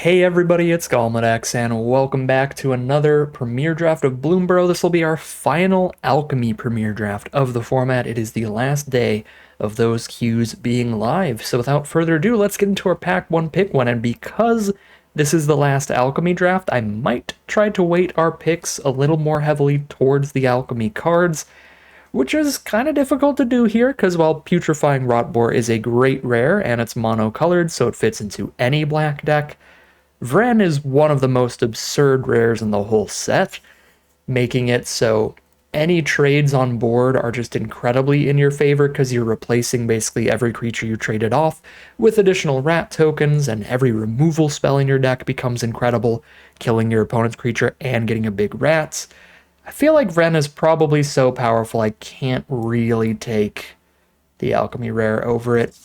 Hey everybody, it's Galmadex, and welcome back to another Premier Draft of Bloomburrow. This will be our final Alchemy Premier Draft of the format. It is the last day of those queues being live. So without further ado, let's get into our Pack 1 Pick 1. And because this is the last Alchemy draft, I might try to weight our picks a little more heavily towards the Alchemy cards, which is kind of difficult to do here because while Putrefying Rotboar is a great rare and it's mono-colored, so it fits into any black deck, Vren is one of the most absurd rares in the whole set, making it so any trades on board are just incredibly in your favor because you're replacing basically every creature you traded off with additional rat tokens, and every removal spell in your deck becomes incredible, killing your opponent's creature and getting a big rat. I feel like Vren is probably so powerful I can't really take the Alchemy rare over it.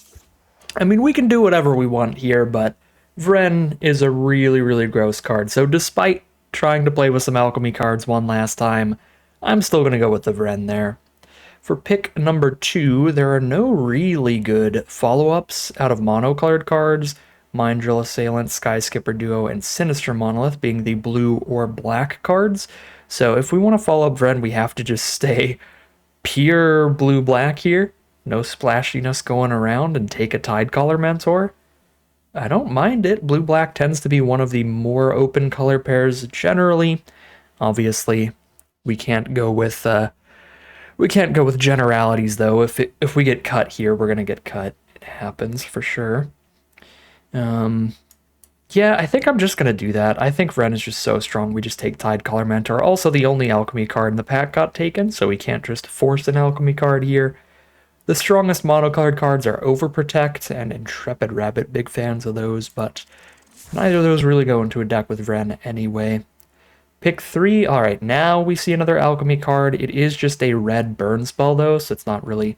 I mean, we can do whatever we want here, but Vren is a really, really gross card, so despite trying to play with some Alchemy cards one last time, I'm still going to go with the Vren there. For pick number 2, there are no really good follow-ups out of mono-colored cards, Mind Drill Assailant, Skyskipper Duo, and Sinister Monolith being the blue or black cards. So if we want to follow up Vren, we have to just stay pure blue-black here, no splashiness going around, and take a Tidecaller Mentor. I don't mind it. Blue-black tends to be one of the more open color pairs generally. Obviously, we can't go with generalities though. If we get cut here, we're gonna get cut. It happens for sure. Yeah, I think I'm just gonna do that. I think Vren is just so strong. We just take Tidecaller Mentor. Also, the only Alchemy card in the pack got taken, so we can't just force an Alchemy card here. The strongest monocolored cards are Overprotect and Intrepid Rabbit, big fans of those, but neither of those really go into a deck with Vren anyway. Pick 3, alright, now we see another Alchemy card. It is just a red burn spell though, so it's not really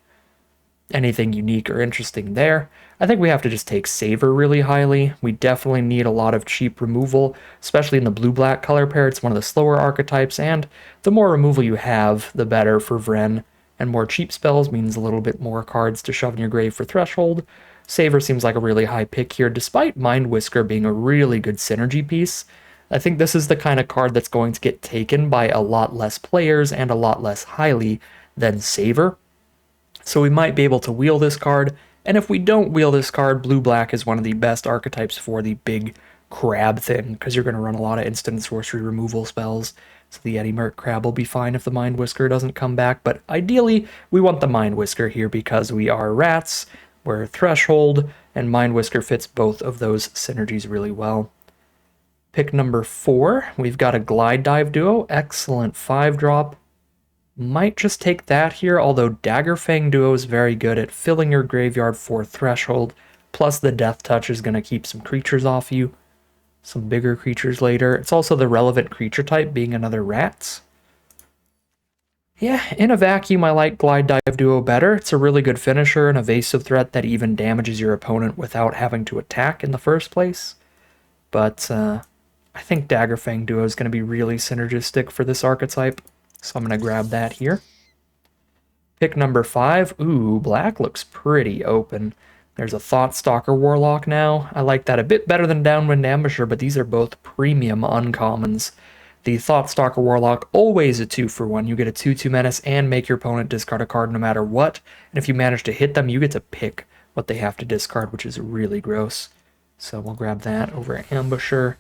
anything unique or interesting there. I think we have to just take Savor really highly. We definitely need a lot of cheap removal, especially in the blue-black color pair. It's one of the slower archetypes, and the more removal you have, the better for Vren. And more cheap spells means a little bit more cards to shove in your grave for Threshold. Savor seems like a really high pick here, despite Mind Whisker being a really good synergy piece. I think this is the kind of card that's going to get taken by a lot less players and a lot less highly than Savor. So we might be able to wheel this card, and if we don't wheel this card, blue-black is one of the best archetypes for the big crab thing, because you're going to run a lot of instant sorcery removal spells. So the Eddie Merc Crab will be fine if the Mind Whisker doesn't come back, but ideally we want the Mind Whisker here because we are rats, we're Threshold, and Mind Whisker fits both of those synergies really well. Pick number 4, we've got a Glide Dive Duo, excellent 5-drop. Might just take that here, although Daggerfang Duo is very good at filling your graveyard for Threshold, plus the Death Touch is going to keep some creatures off you. Some bigger creatures later. It's also the relevant creature type, being another rats. Yeah, in a vacuum, I like Glide Dive Duo better. It's a really good finisher, an evasive threat that even damages your opponent without having to attack in the first place. But I think Daggerfang Duo is going to be really synergistic for this archetype, so I'm going to grab that here. Pick number 5. Ooh, black looks pretty open. There's a Thoughtstalker Warlock now. I like that a bit better than Downwind Ambusher, but these are both premium uncommons. The Thoughtstalker Warlock, always a 2-for-1. You get a 2/2 menace and make your opponent discard a card no matter what. And if you manage to hit them, you get to pick what they have to discard, which is really gross. So we'll grab that over Ambusher.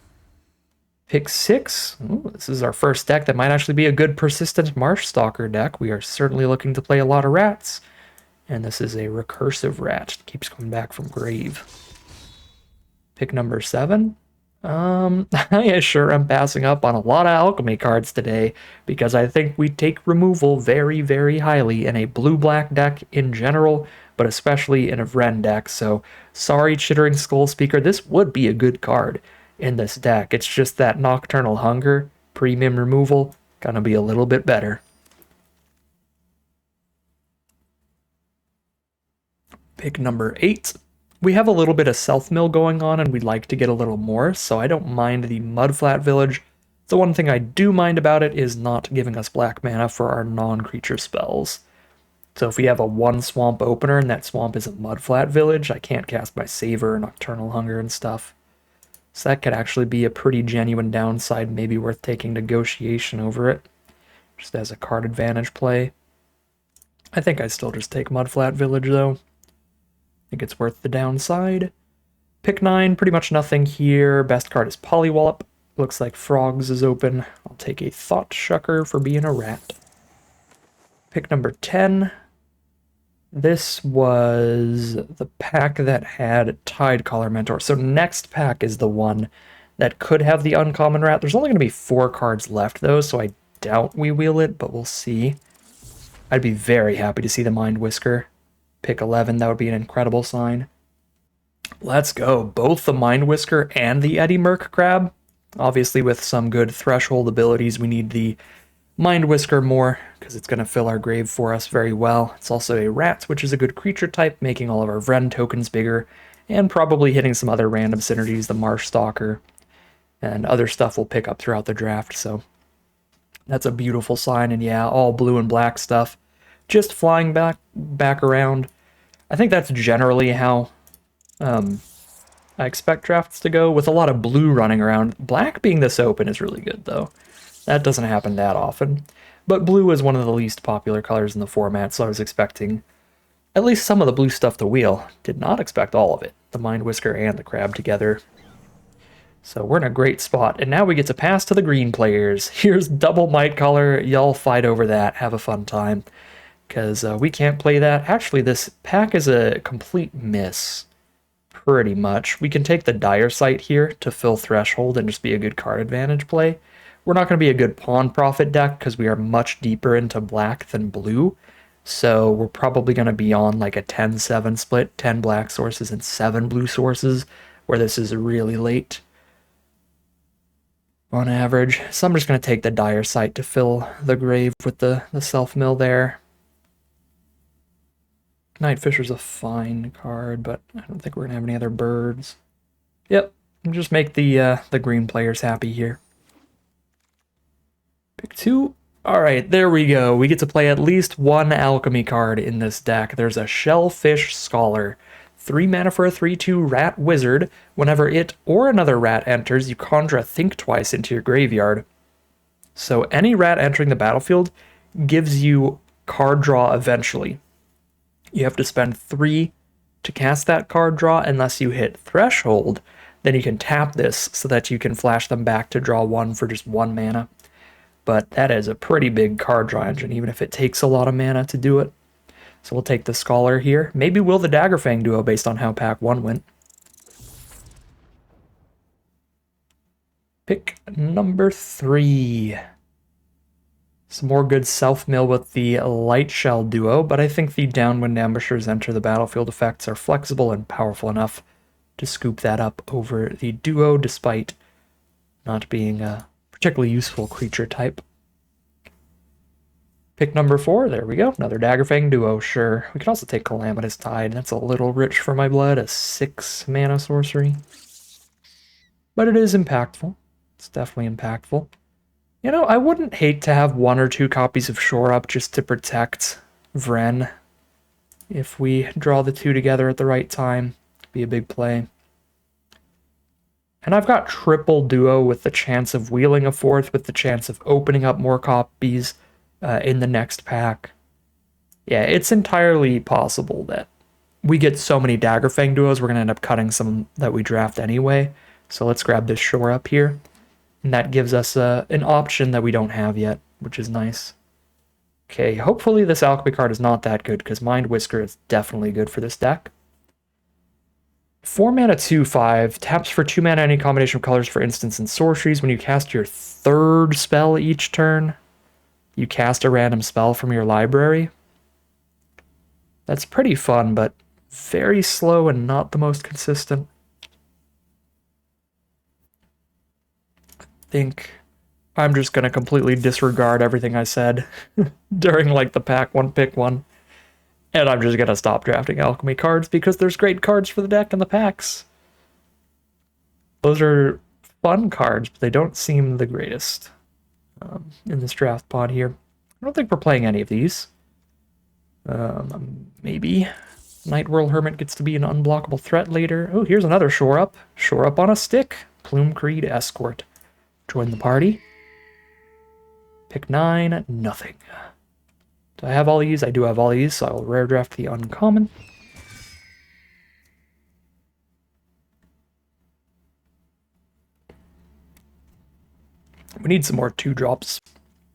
Pick 6. Ooh, this is our first deck that might actually be a good Persistent Marshstalker deck. We are certainly looking to play a lot of rats. And this is a recursive rat. Keeps coming back from grave. Pick number 7. I sure am passing up on a lot of Alchemy cards today because I think we take removal very, very highly in a blue-black deck in general, but especially in a Vren deck. So sorry, Chittering Skull Speaker. This would be a good card in this deck. It's just that Nocturnal Hunger, premium removal, gonna be a little bit better. Pick number 8. We have a little bit of self-mill going on, and we'd like to get a little more, so I don't mind the Mudflat Village. The one thing I do mind about it is not giving us black mana for our non-creature spells. So if we have a 1-swamp opener, and that swamp is a Mudflat Village, I can't cast my Savor or Nocturnal Hunger and stuff. So that could actually be a pretty genuine downside, maybe worth taking negotiation over it, just as a card advantage play. I think I'd still just take Mudflat Village, though. I think it's worth the downside. Pick 9, pretty much nothing here. Best card is Pollywallop. Looks like Frogs is open. I'll take a Thought Shucker for being a rat. Pick number 10. This was the pack that had Tide Collar Mentor. So next pack is the one that could have the uncommon rat. There's only going to be 4 cards left, though, so I doubt we wheel it, but we'll see. I'd be very happy to see the Mind Whisker. Pick 11, that would be an incredible sign. Let's go. Both the Mind Whisker and the Eddie Merc Crab. Obviously, with some good threshold abilities, we need the Mind Whisker more, because it's going to fill our grave for us very well. It's also a rat, which is a good creature type, making all of our Vren tokens bigger, and probably hitting some other random synergies, the Marsh Stalker, and other stuff we'll pick up throughout the draft, so that's a beautiful sign, and yeah, all blue and black stuff. Just flying back around. I think that's generally how I expect drafts to go, with a lot of blue running around. Black being this open is really good, though. That doesn't happen that often. But blue is one of the least popular colors in the format, so I was expecting at least some of the blue stuff to wheel. Did not expect all of it. The Mind Whisker and the Crab together. So we're in a great spot, and now we get to pass to the green players. Here's double Might Color. Y'all fight over that. Have a fun time, because we can't play that. Actually, this pack is a complete miss, pretty much. We can take the Dire Sight here to fill Threshold and just be a good card advantage play. We're not going to be a good Pawn Profit deck because we are much deeper into black than blue. So we're probably going to be on like a 10-7 split, 10 black sources and 7 blue sources, where this is really late on average. So I'm just going to take the Dire Sight to fill the grave with the self-mill there. Night Fisher's a fine card, but I don't think we're going to have any other birds. Yep, just make the green players happy here. Pick 2. Alright, there we go. We get to play at least one alchemy card in this deck. There's a Shellfish Scholar. 3 mana for a 3/2 rat wizard. Whenever it or another rat enters, you conjure a Think Twice into your graveyard. So any rat entering the battlefield gives you card draw eventually. You have to spend 3 to cast that card draw unless you hit Threshold. Then you can tap this so that you can flash them back to draw 1 for just 1 mana. But that is a pretty big card draw engine, even if it takes a lot of mana to do it. So we'll take the Scholar here. Maybe will the Daggerfang duo based on how pack 1 went. Pick number 3. Some more good self-mill with the Light Shell duo, but I think the Downwind Ambushers enter the battlefield effects are flexible and powerful enough to scoop that up over the duo, despite not being a particularly useful creature type. Pick number 4, there we go, another Daggerfang duo, sure. We can also take Calamitous Tide, that's a little rich for my blood, a 6 mana sorcery. But it is impactful, it's definitely impactful. You know, I wouldn't hate to have 1 or 2 copies of Shore Up just to protect Vren. If we draw the 2 together at the right time, it'd be a big play. And I've got triple duo with the chance of wheeling a 4th, with the chance of opening up more copies in the next pack. Yeah, it's entirely possible that we get so many Daggerfang duos, we're going to end up cutting some that we draft anyway. So let's grab this Shore Up here. And that gives us an option that we don't have yet, which is nice. Okay, hopefully this Alchemy card is not that good, because Mind Whisker is definitely good for this deck. 4 mana 2/5, taps for 2 mana any combination of colors for instants and sorceries. When you cast your 3rd spell each turn, you cast a random spell from your library. That's pretty fun, but very slow and not the most consistent. I think I'm just going to completely disregard everything I said during like the pack 1 pick 1. And I'm just going to stop drafting alchemy cards because there's great cards for the deck in the packs. Those are fun cards, but they don't seem the greatest in this draft pod here. I don't think we're playing any of these. Maybe. Night Whirl Hermit gets to be an unblockable threat later. Oh, here's another Shore Up. Shore Up on a stick. Plume Creed Escort. Join the party. Pick 9, nothing. Do I have all these? I do have all these, so I will rare draft the uncommon. We need some more 2-drops.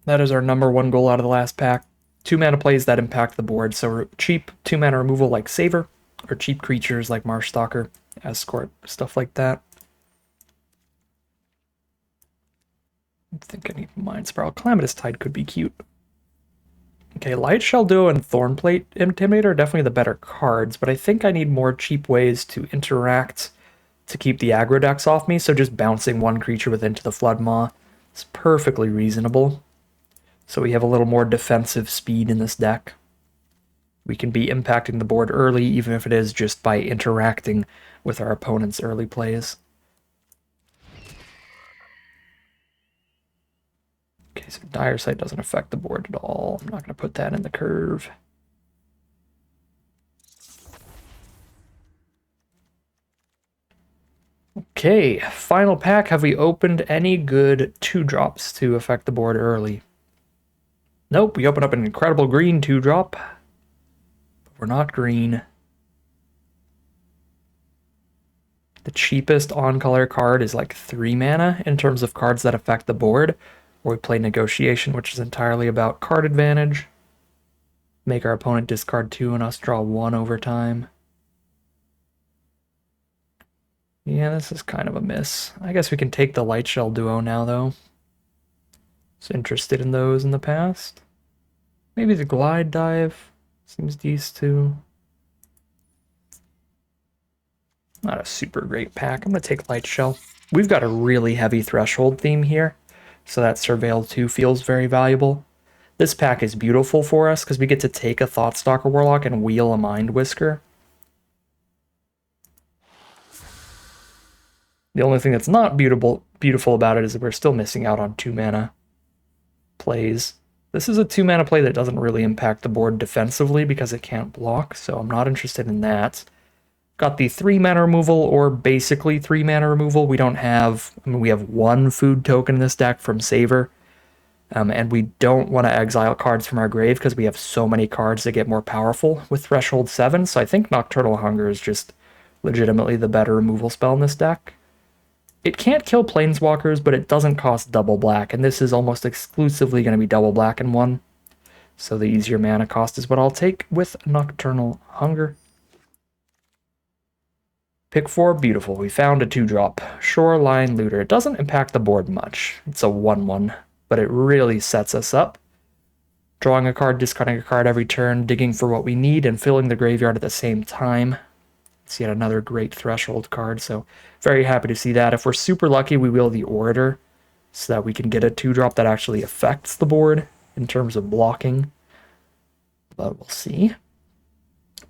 That is our #1 goal out of the last pack. 2-mana plays that impact the board, so cheap 2-mana removal like Saver, or cheap creatures like Marshstalker, Escort, stuff like that. I think I need Mind Spiral. Calamitous Tide could be cute. Okay, Lightshell Duo and Thornplate Intimidator are definitely the better cards, but I think I need more cheap ways to interact to keep the aggro decks off me, so just bouncing one creature with Into the Floodmaw is perfectly reasonable. So we have a little more defensive speed in this deck. We can be impacting the board early, even if it is just by interacting with our opponent's early plays. Okay, so Dire Sight doesn't affect the board at all. I'm not going to put that in the curve. Okay, final pack. Have we opened any good 2-drops to affect the board early? Nope, we opened up an incredible green 2-drop. But we're not green. The cheapest on-color card is like 3 mana in terms of cards that affect the board. Or we play Negotiation, which is entirely about card advantage. Make our opponent discard 2 and us draw 1 over time. Yeah, this is kind of a miss. I guess we can take the Lightshell Duo now, though. Was interested in those in the past. Maybe the Glide Dive. Seems decent too. Not a super great pack. I'm going to take Lightshell. We've got a really heavy Threshold theme here, so that Surveil 2 feels very valuable. This pack is beautiful for us because we get to take a Thoughtstalker Warlock and wheel a Mind Whisker. The only thing that's not beautiful about it is that we're still missing out on 2-mana plays. This is a 2-mana play that doesn't really impact the board defensively because it can't block, so I'm not interested in that. Got the 3-mana removal, or basically 3-mana removal. We don't have, we have 1 food token in this deck from Saver, and we don't want to exile cards from our grave because we have so many cards that get more powerful with Threshold 7, so I think Nocturnal Hunger is just legitimately the better removal spell in this deck. It can't kill Planeswalkers, but it doesn't cost double black, and this is almost exclusively going to be double black in 1. So the easier mana cost is what I'll take with Nocturnal Hunger. Pick 4, beautiful. We found a 2-drop. Shoreline Looter. It doesn't impact the board much. It's a 1/1, but it really sets us up. Drawing a card, discarding a card every turn, digging for what we need, and filling the graveyard at the same time. It's yet another great Threshold card, so very happy to see that. If we're super lucky, we wheel the Orator, so that we can get a 2-drop that actually affects the board in terms of blocking. But we'll see.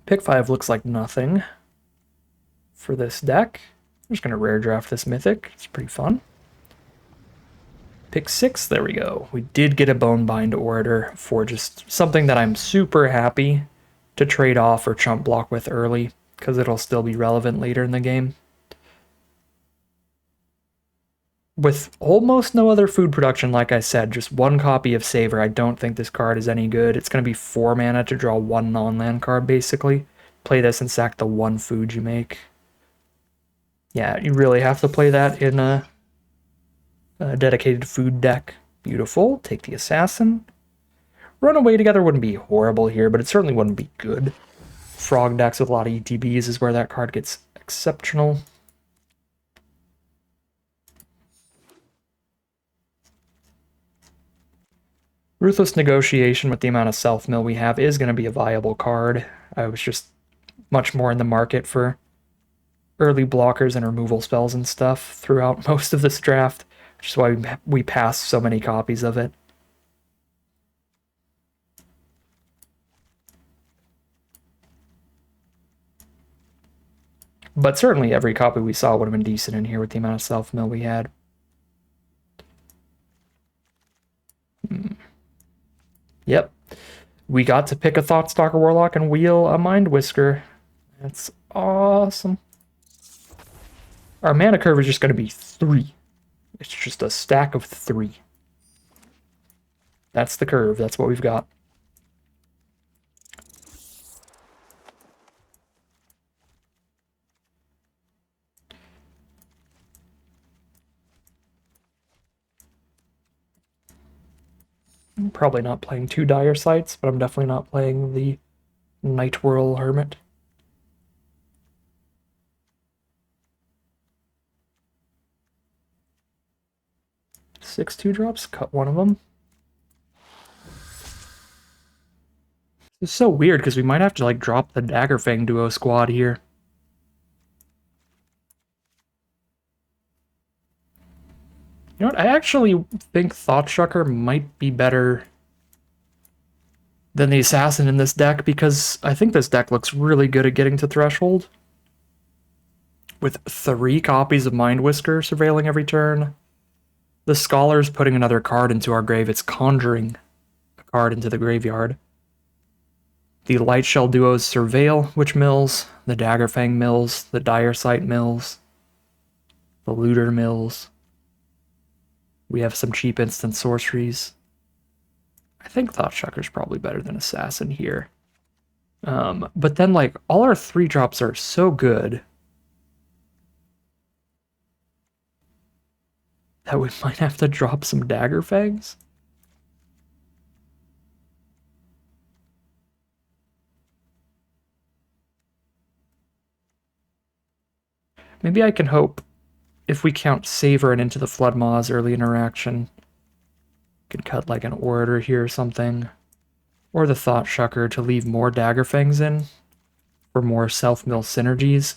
Pick 5 looks like nothing for this deck. I'm just going to rare draft this Mythic. It's pretty fun. Pick 6, there we go. We did get a Bonebind Orator for just something that I'm super happy to trade off or chump block with early, because it'll still be relevant later in the game. With almost no other food production, like I said, just 1 copy of Saver, I don't think this card is any good. It's going to be 4 mana to draw 1 non-land card, basically. Play this and sack the 1 food you make. Yeah, you really have to play that in a dedicated food deck. Beautiful. Take the Assassin. Run away together wouldn't be horrible here, but it certainly wouldn't be good. Frog decks with a lot of ETBs is where that card gets exceptional. Ruthless Negotiation, with the amount of self-mill we have, is going to be a viable card. I was just much more in the market for early blockers and removal spells and stuff throughout most of this draft, which is why we passed so many copies of it. But certainly every copy we saw would have been decent in here with the amount of self-mill we had. Yep. We got to pick a Thoughtstalker Warlock and wheel a Mind Whisker. That's awesome. Our mana curve is just going to be 3. It's just a stack of 3. That's the curve. That's what we've got. I'm probably not playing 2 Dire Sights, but I'm definitely not playing the Night Whirl Hermit. 6 2-drops, cut one of them. It's so weird because we might have to like drop the Daggerfang duo squad here. You know what? I actually think Thoughtshucker might be better than the Assassin in this deck because I think this deck looks really good at getting to Threshold. With 3 copies of Mind Whisker surveilling every turn. The Scholar's putting another card into our grave. It's conjuring a card into the graveyard. The Light Shell duos surveil, which mills. The Daggerfang mills. The Dire Sight mills. The Looter mills. We have some cheap instant sorceries. I think Thoughtshucker's probably better than Assassin here. But then, like, all our 3-drops are so good that we might have to drop some Daggerfangs. Maybe I can hope if we count Savor and Into the Floodmaws early interaction. Could cut like an Orator here or something. Or the Thoughtshucker to leave more Daggerfangs in for more self-mill synergies.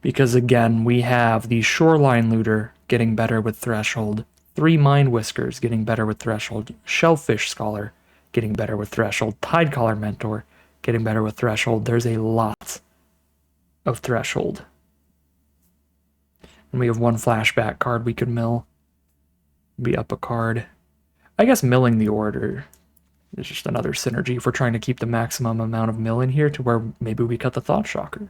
Because again, we have the Shoreline Looter getting better with Threshold, 3 Mind Whiskers getting better with Threshold, Shellfish Scholar getting better with Threshold, Tidecaller Mentor getting better with Threshold. There's a lot of Threshold. And we have 1 flashback card we could mill. Be up a card. I guess milling the Orator is just another synergy if we're trying to keep the maximum amount of mill in here to where maybe we cut the Thoughtshucker.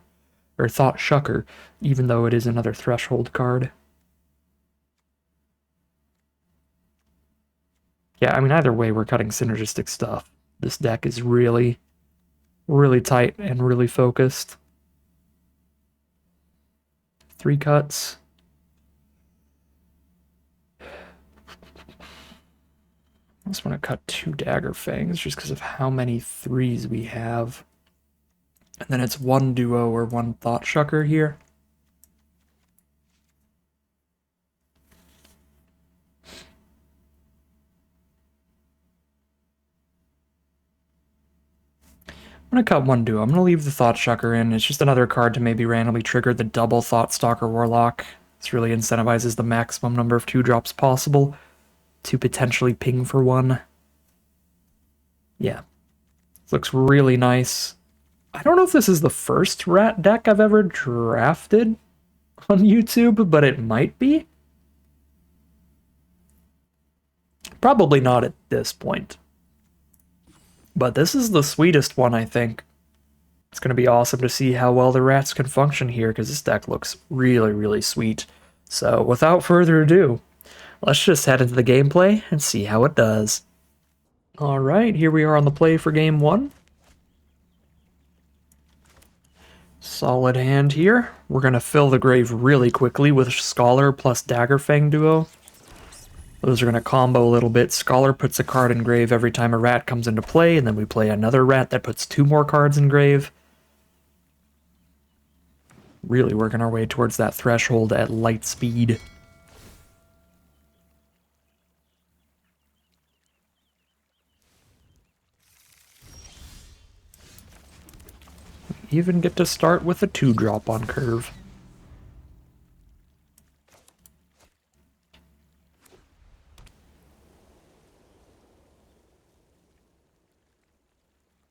Or Thoughtshucker, even though it is another Threshold card. Yeah, I mean, either way, we're cutting synergistic stuff. This deck is really, really tight and really focused. 3 cuts. I just want to cut 2 Daggerfangs just because of how many 3s we have. And then it's 1 duo or 1 Thoughtshucker here. I'm going to cut 1 duo. I'm going to leave the Thoughtshucker in. It's just another card to maybe randomly trigger the double Thoughtstalker Warlock. This really incentivizes the maximum number of 2-drops possible to potentially ping for 1. Yeah. This looks really nice. I don't know if this is the first rat deck I've ever drafted on YouTube, but it might be. Probably not at this point. But this is the sweetest one, I think. It's going to be awesome to see how well the rats can function here, because this deck looks really, really sweet. So, without further ado, let's just head into the gameplay and see how it does. Alright, here we are on the play for game 1. Solid hand here. We're going to fill the grave really quickly with Scholar plus Daggerfang duo. Those are going to combo a little bit. Scholar puts a card in grave every time a rat comes into play, and then we play another rat that puts 2 more cards in grave. Really working our way towards that threshold at light speed. We even get to start with a 2-drop on curve.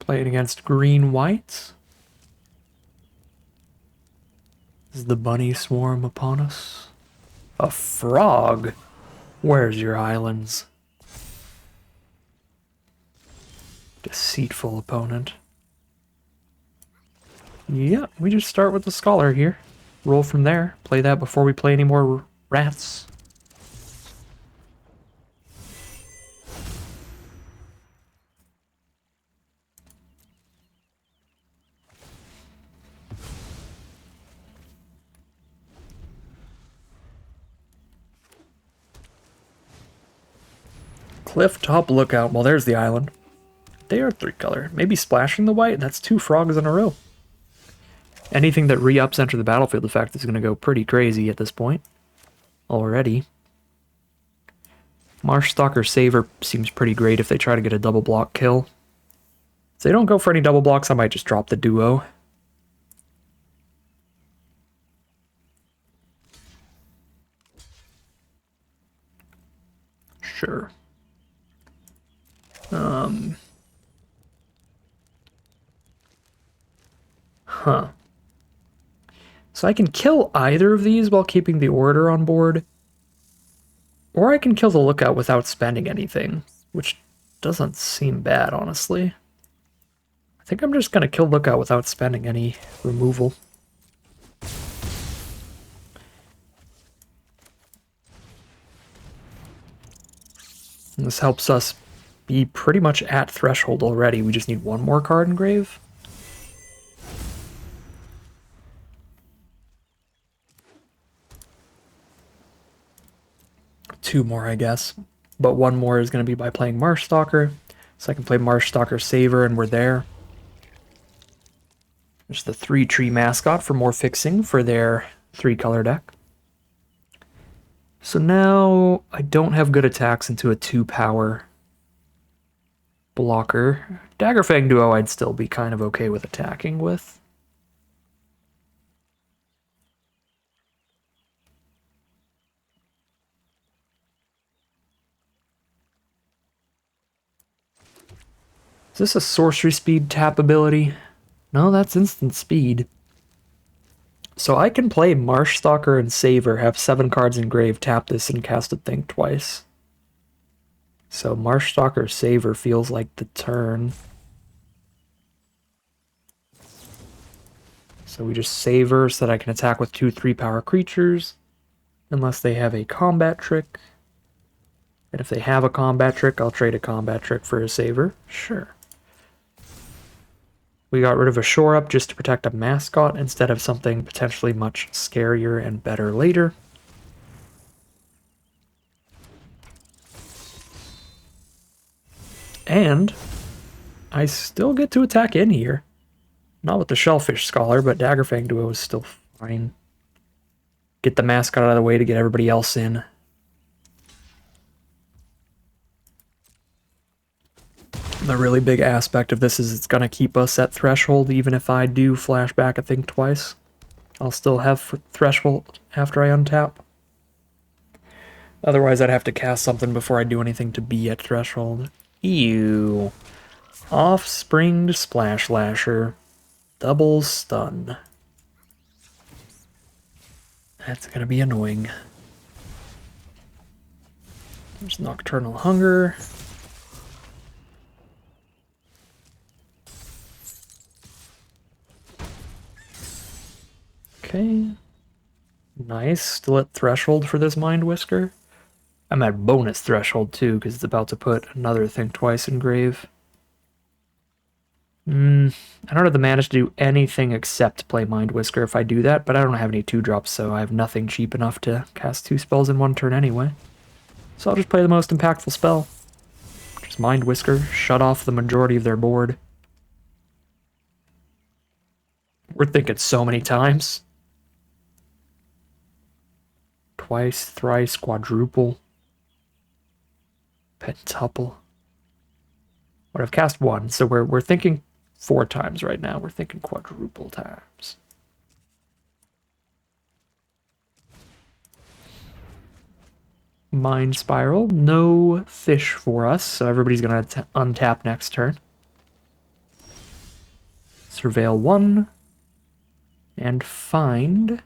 Playing against green-white. Is the bunny swarm upon us? A frog? Where's your islands? Deceitful opponent. Yeah, we just start with the Scholar here. Roll from there. Play that before we play any more rats. Cliff top lookout. Well, there's the island. They are 3-color. Maybe splashing the white. That's 2 frogs in a row. Anything that re-ups enter the battlefield effect is going to go pretty crazy at this point. Already. Marshstalker Saver seems pretty great if they try to get a double block kill. If they don't go for any double blocks, I might just drop the duo. Sure. Huh. So I can kill either of these while keeping the Orator on board. Or I can kill the Lookout without spending anything, which doesn't seem bad, honestly. I think I'm just going to kill Lookout without spending any removal. And this helps us be pretty much at threshold already. We just need one more card in grave. Two more, I guess. But one more is going to be by playing Marshstalker. So I can play Marshstalker Saver and we're there. There's the 3-tree mascot for more fixing for their 3-color deck. So now I don't have good attacks into a 2-power blocker. Daggerfang Duo I'd still be kind of okay with attacking with. Is this a sorcery speed tap ability? No, that's instant speed. So I can play Marshstalker and Saver, have 7 cards in grave, tap this, and cast a Think twice. So Marshstalker Saver feels like the turn. So we just Saver so that I can attack with 2 3-power creatures, unless they have a combat trick. And if they have a combat trick, I'll trade a combat trick for a Saver. Sure. We got rid of a Shore Up just to protect a mascot instead of something potentially much scarier and better later. And I still get to attack in here. Not with the Shellfish Scholar, but Daggerfang Duo is still fine. Get the mascot out of the way to get everybody else in. The really big aspect of this is it's going to keep us at threshold even if I do flash back a Think twice. I'll still have threshold after I untap. Otherwise I'd have to cast something before I do anything to be at threshold. Ew. Offspringed Splash Lasher. Double stun. That's going to be annoying. There's Nocturnal Hunger. Okay. Nice. Still at threshold for this Mind Whisker. I'm at bonus threshold too, because it's about to put another Think Twice in grave. I don't have the mana to do anything except play Mind Whisker if I do that, but I don't have any 2-drops, so I have nothing cheap enough to cast 2 spells in 1 turn anyway. So I'll just play the most impactful spell. Just Mind Whisker, shut off the majority of their board. We're thinking so many times. Twice, thrice, quadruple. Pentuple. But I've cast 1, so we're thinking 4 times right now. We're thinking quadruple times. Mind Spiral. No fish for us, so everybody's going to untap next turn. Surveil 1. And find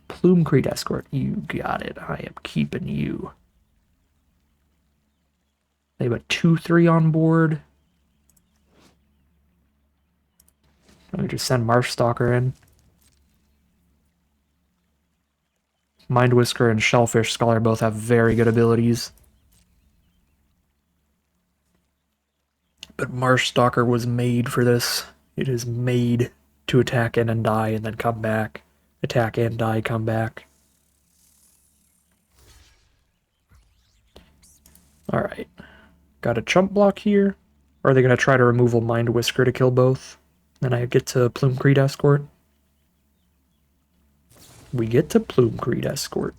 Plume Crete Escort. You got it. I am keeping you. They have a 2/3 on board. Let me just send Marshstalker in. Mind Whisker and Shellfish Scholar both have very good abilities. But Marshstalker was made for this. It is made to attack in and die and then come back. Attack and die, come back. Alright. Got a chump block here. Or are they going to try to removal Mind Whisker to kill both? Then I get to Plume-Creed Escort. We get to Plume-Creed Escort.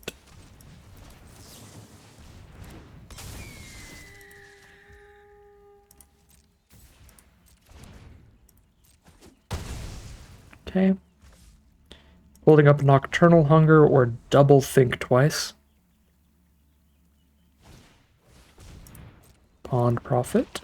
Okay. Holding up Nocturnal Hunger or double think twice. Pond Prophet.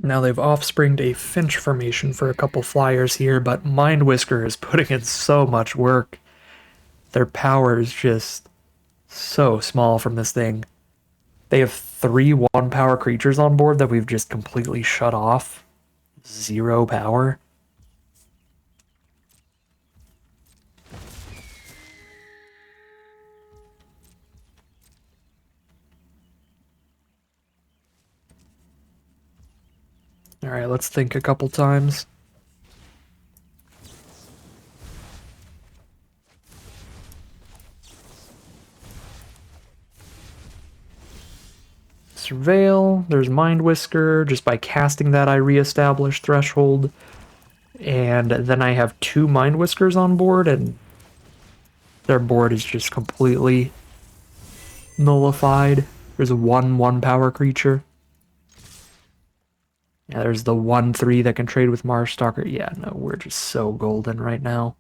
Now they've offspringed a Finch formation for a couple flyers here, but Mind Whisker is putting in so much work. Their power is just so small from this thing. They have 3 1-power creatures on board that we've just completely shut off. 0 power. Alright, let's think a couple times. Surveil, there's Mind Whisker. Just by casting that, I reestablish Threshold. And then I have 2 Mind Whiskers on board, and their board is just completely nullified. There's a 1/1-power creature. Yeah, there's the 1/3 that can trade with Marshstalker. Yeah, no, we're just so golden right now.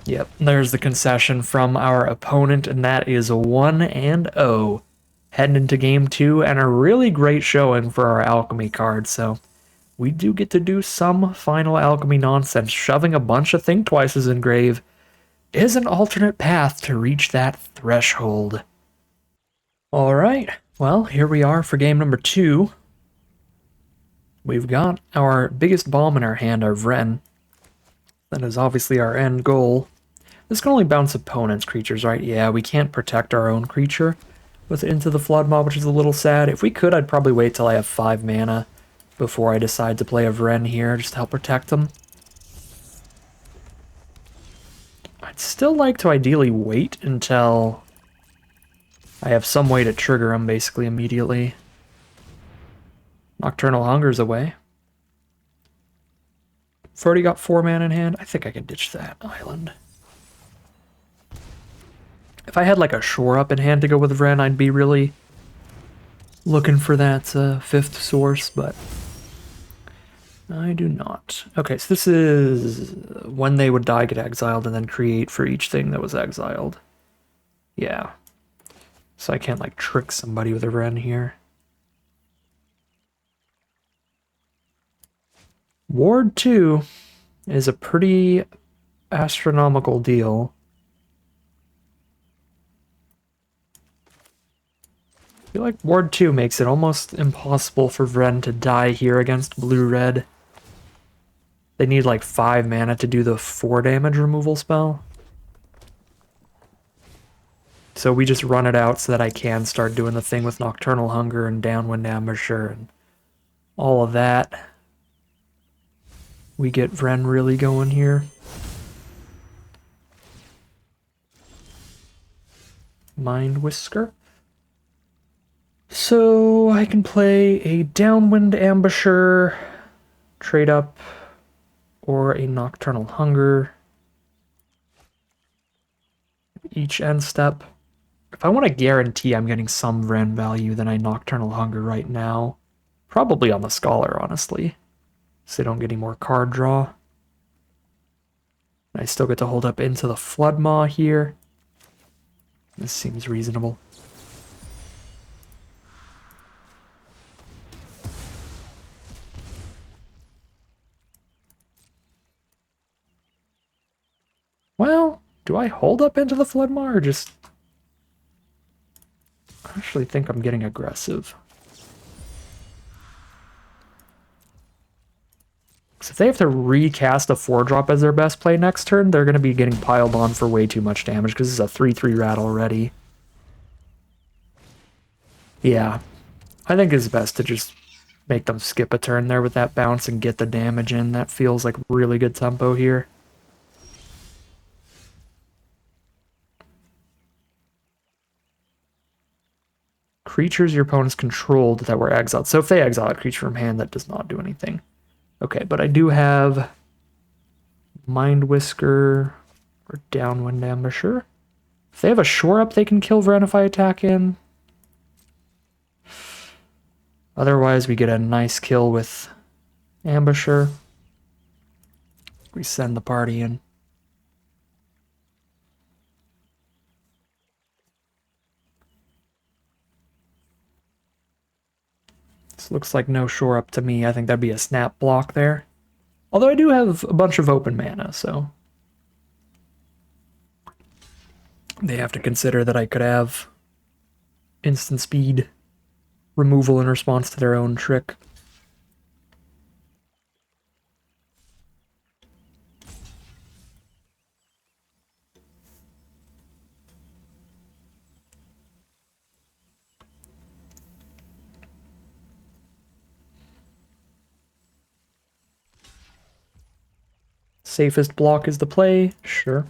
Yep, there's the concession from our opponent, and that is 1-0. Heading into game 2, and a really great showing for our alchemy card, so we do get to do some final alchemy nonsense. Shoving a bunch of Think Twices in grave is an alternate path to reach that threshold. Alright, well, here we are for game number 2. We've got our biggest bomb in our hand, our Vren. That is obviously our end goal. This can only bounce opponent's creatures, right? Yeah, we can't protect our own creature with Into the Flood Mob, which is a little sad. If we could, I'd probably wait till I have 5 mana before I decide to play a Vren here, just to help protect them. I'd still like to ideally wait until I have some way to trigger them, basically, immediately. Nocturnal Hunger's away. I've already got 4 mana in hand. I think I can ditch that island. If I had like a shore up in hand to go with Vren, I'd be really looking for that 5th source, but I do not. Okay, so this is when they would die, get exiled, and then create for each thing that was exiled. Yeah. So I can't like trick somebody with a Vren here. Ward 2 is a pretty astronomical deal. I feel like Ward 2 makes it almost impossible for Vren to die here against blue-red. They need like 5 mana to do the 4 damage removal spell. So we just run it out so that I can start doing the thing with Nocturnal Hunger and Downwind Ambusher and all of that. We get Vren really going here. Mind Whisker. So I can play a Downwind Ambusher, trade up, or a Nocturnal Hunger. Each end step. If I want to guarantee I'm getting some Vren value, then I Nocturnal Hunger right now. Probably on the Scholar, honestly. So they don't get any more card draw. I still get to hold up into the Floodmaw here. This seems reasonable. Well, do I hold up into the Floodmaw or just... I actually think I'm getting aggressive. Because if they have to recast a 4-drop as their best play next turn, they're going to be getting piled on for way too much damage because this is a 3/3 rat already. Yeah, I think it's best to just make them skip a turn there with that bounce and get the damage in. That feels like really good tempo here. Creatures your opponents controlled that were exiled. So if they exile a creature from hand, that does not do anything. Okay, but I do have Mind Whisker or Downwind Ambusher. If they have a shore up, they can kill Vren if I attack in. Otherwise, we get a nice kill with Ambusher. We send the party in. This looks like no shore up to me. I think that'd be a snap block there. Although I do have a bunch of open mana, so... They have to consider that I could have instant speed removal in response to their own trick. Safest block is the play, sure.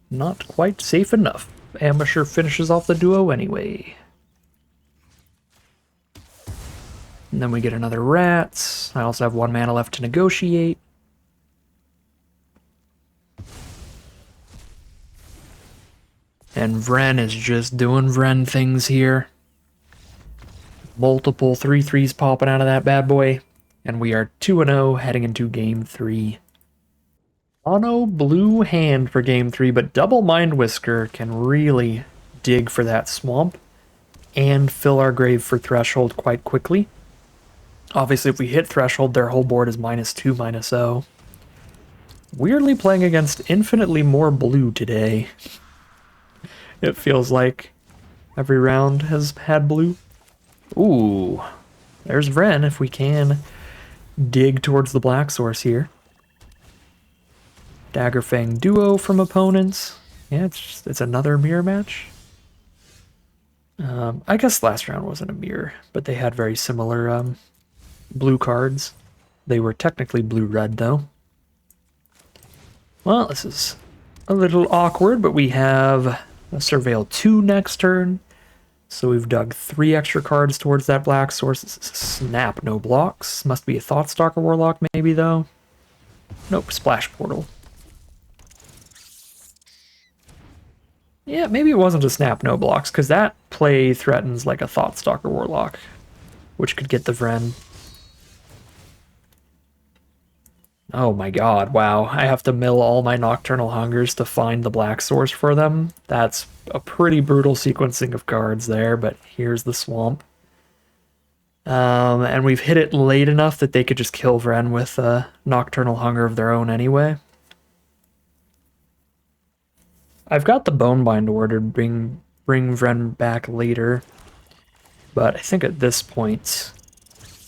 Not quite safe enough. Ambusher finishes off the duo anyway. And then we get another Rats. I also have 1 mana left to negotiate. And Vren is just doing Vren things here. Multiple 3/3s popping out of that bad boy. And we are 2-0 heading into Game 3. Mono blue hand for Game 3, but double Mind Whisker can really dig for that swamp and fill our grave for Threshold quite quickly. Obviously, if we hit Threshold, their whole board is -2, -0. Weirdly playing against infinitely more blue today. It feels like every round has had blue. Ooh, there's Vren if we can dig towards the black source here. Daggerfang duo from opponents. Yeah, it's another mirror match. I guess last round wasn't a mirror, but they had very similar blue cards. They were technically blue-red, though. Well, this is a little awkward, but we have a Surveil 2 next turn. So we've dug 3 extra cards towards that black source. Snap, no blocks. Must be a Thoughtstalker Warlock, maybe, though. Nope, Splash Portal. Yeah, maybe it wasn't a Snap, no blocks, because that play threatens like a Thoughtstalker Warlock, which could get the Vren. Oh my god, wow. I have to mill all my Nocturnal Hungers to find the black source for them. That's a pretty brutal sequencing of cards there, but here's the swamp. And we've hit it late enough that they could just kill Vren with a Nocturnal Hunger of their own anyway. I've got the Bonebind ordered, bring Vren back later, but I think at this point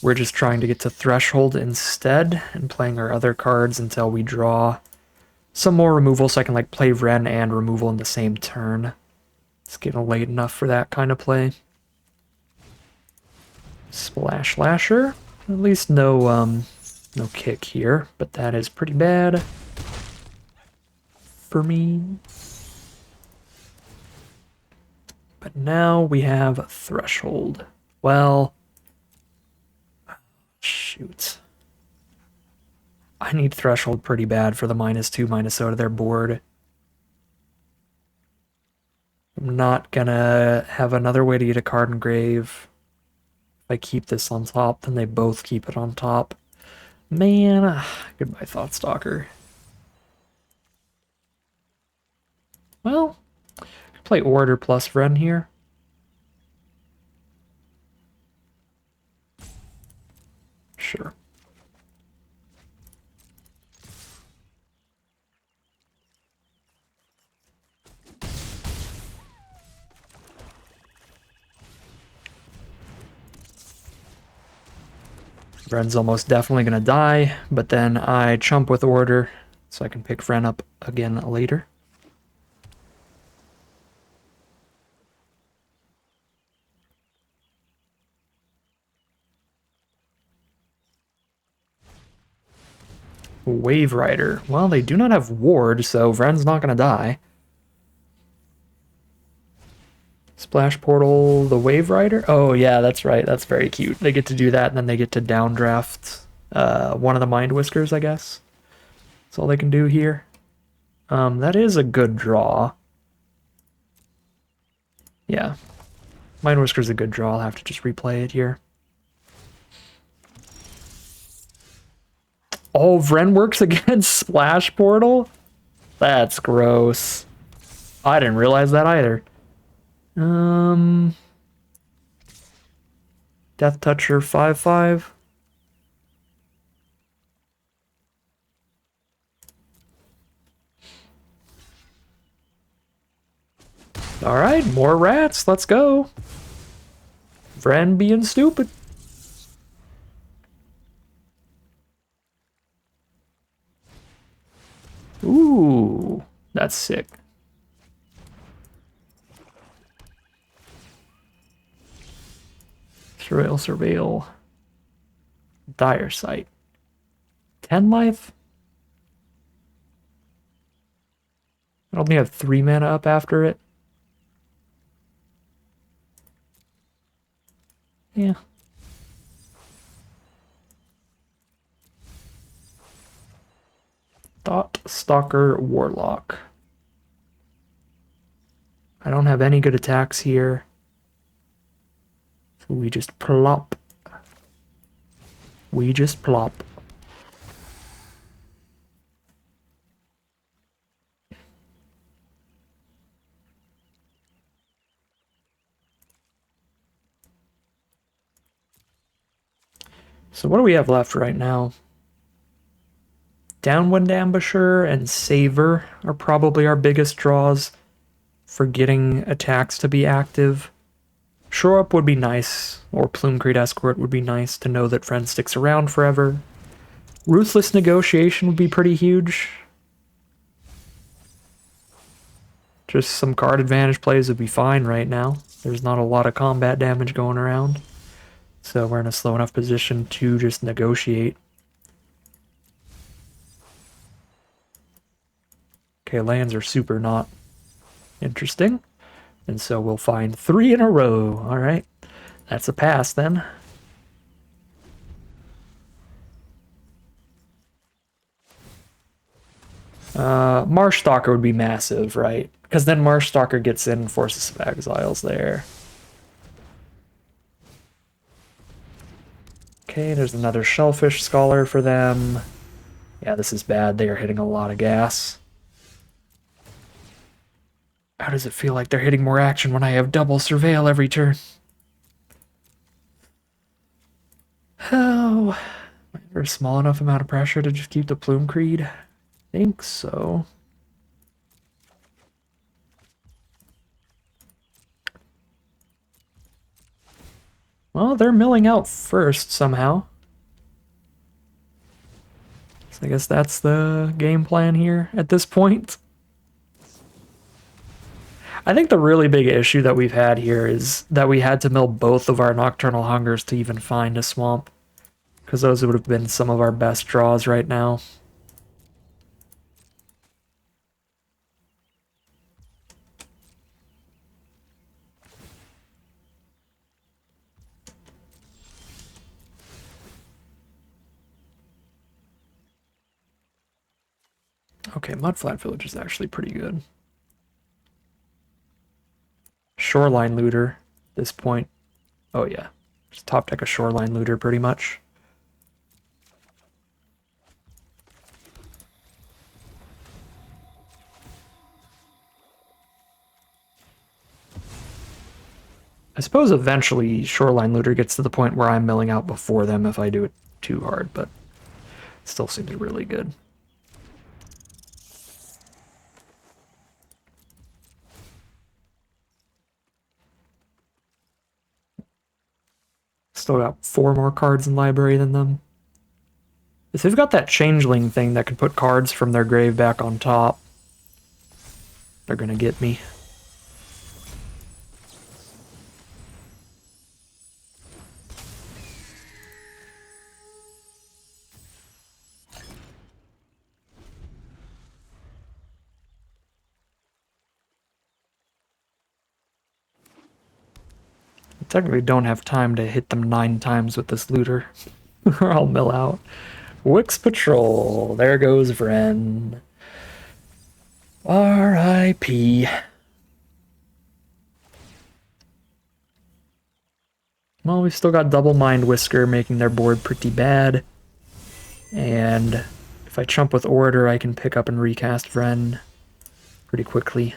we're just trying to get to Threshold instead and playing our other cards until we draw some more removal so I can like play Vren and removal in the same turn. It's getting late enough for that kind of play. Splash Lasher. At least no kick here, but that is pretty bad for me. now we have Threshold. Well, shoot. I need Threshold pretty bad for the -2, -0 to their board. I'm not gonna have another way to get a card engrave. If I keep this on top, then they both keep it on top. Man, goodbye Thoughtstalker. Well, play Orator plus Vren here. Sure. Vren's almost definitely gonna die, but then I chump with Order, so I can pick Vren up again later. Wave Rider. Well, they do not have Ward, so Vren's not gonna die. Splash Portal, the Wave Rider? Oh yeah, that's right. That's very cute. They get to do that, and then they get to downdraft one of the Mind Whiskers, I guess. That's all they can do here. That is a good draw. Yeah. Mind Whisker's a good draw. I'll have to just replay it here. Oh, Vren works against Splash Portal? That's gross. I didn't realize that either. Death Toucher 5/5. Alright, more rats. Let's go. Vren being stupid. Ooh, that's sick. Surveil. Dire Sight. 10 life? I only have 3 mana up after it. Yeah. Thoughtstalker Warlock. I don't have any good attacks here. So we just plop. We just plop. So what do we have left right now? Downwind Ambusher and Savor are probably our biggest draws for getting attacks to be active. Shore Up would be nice, or Plume-Creed Escort would be nice to know that Vren sticks around forever. Ruthless Negotiation would be pretty huge. Just some card advantage plays would be fine right now. There's not a lot of combat damage going around. So we're in a slow enough position to just negotiate. Okay, lands are super not interesting. And so we'll find 3 in a row. All right, that's a pass then. Marshstalker would be massive, right? Because then Marshstalker gets in and forces some exiles there. Okay, there's another Shellfish Scholar for them. Yeah, this is bad. They are hitting a lot of gas. How does it feel like they're hitting more action when I have double Surveil every turn? Oh, is there a small enough amount of pressure to just keep the Plume-Creed? I think so. Well, they're milling out first somehow. So I guess that's the game plan here at this point. I think the really big issue that we've had here is that we had to mill both of our Nocturnal Hungers to even find a swamp. Because those would have been some of our best draws right now. Okay, Mudflat Village is actually pretty good. Shoreline Looter, at this point. Oh yeah, just top deck a Shoreline Looter pretty much. I suppose eventually Shoreline Looter gets to the point where I'm milling out before them if I do it too hard, but it still seems really good. Still got 4 more cards in library than them. If they've got that changeling thing that can put cards from their grave back on top, they're gonna get me. I technically don't have time to hit them 9 times with this looter, or I'll mill out. Wix Patrol, there goes Vren. R.I.P. Well, we've still got Double Mind Whisker making their board pretty bad. And if I chump with Orator, I can pick up and recast Vren pretty quickly.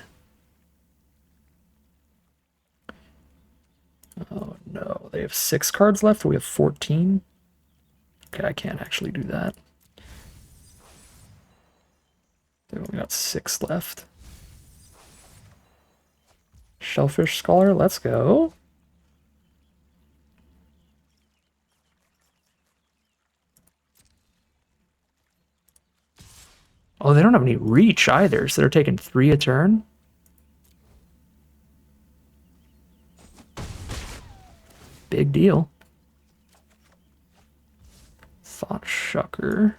Oh no, they have 6 cards left, we have 14. Okay, I can't actually do that. They've only got 6 left. Shellfish Scholar, let's go. Oh, they don't have any reach either, so they're taking 3 a turn. Big deal. Thought Shucker.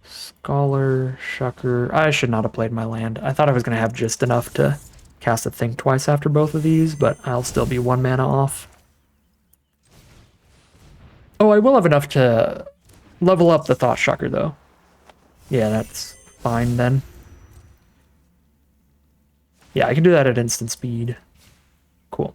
Scholar, Shucker. I should not have played my land. I thought I was going to have just enough to cast a Think Twice after both of these, but I'll still be 1 mana off. Oh, I will have enough to level up the Thought Shucker, though. Yeah, that's fine then. Yeah, I can do that at instant speed. Cool.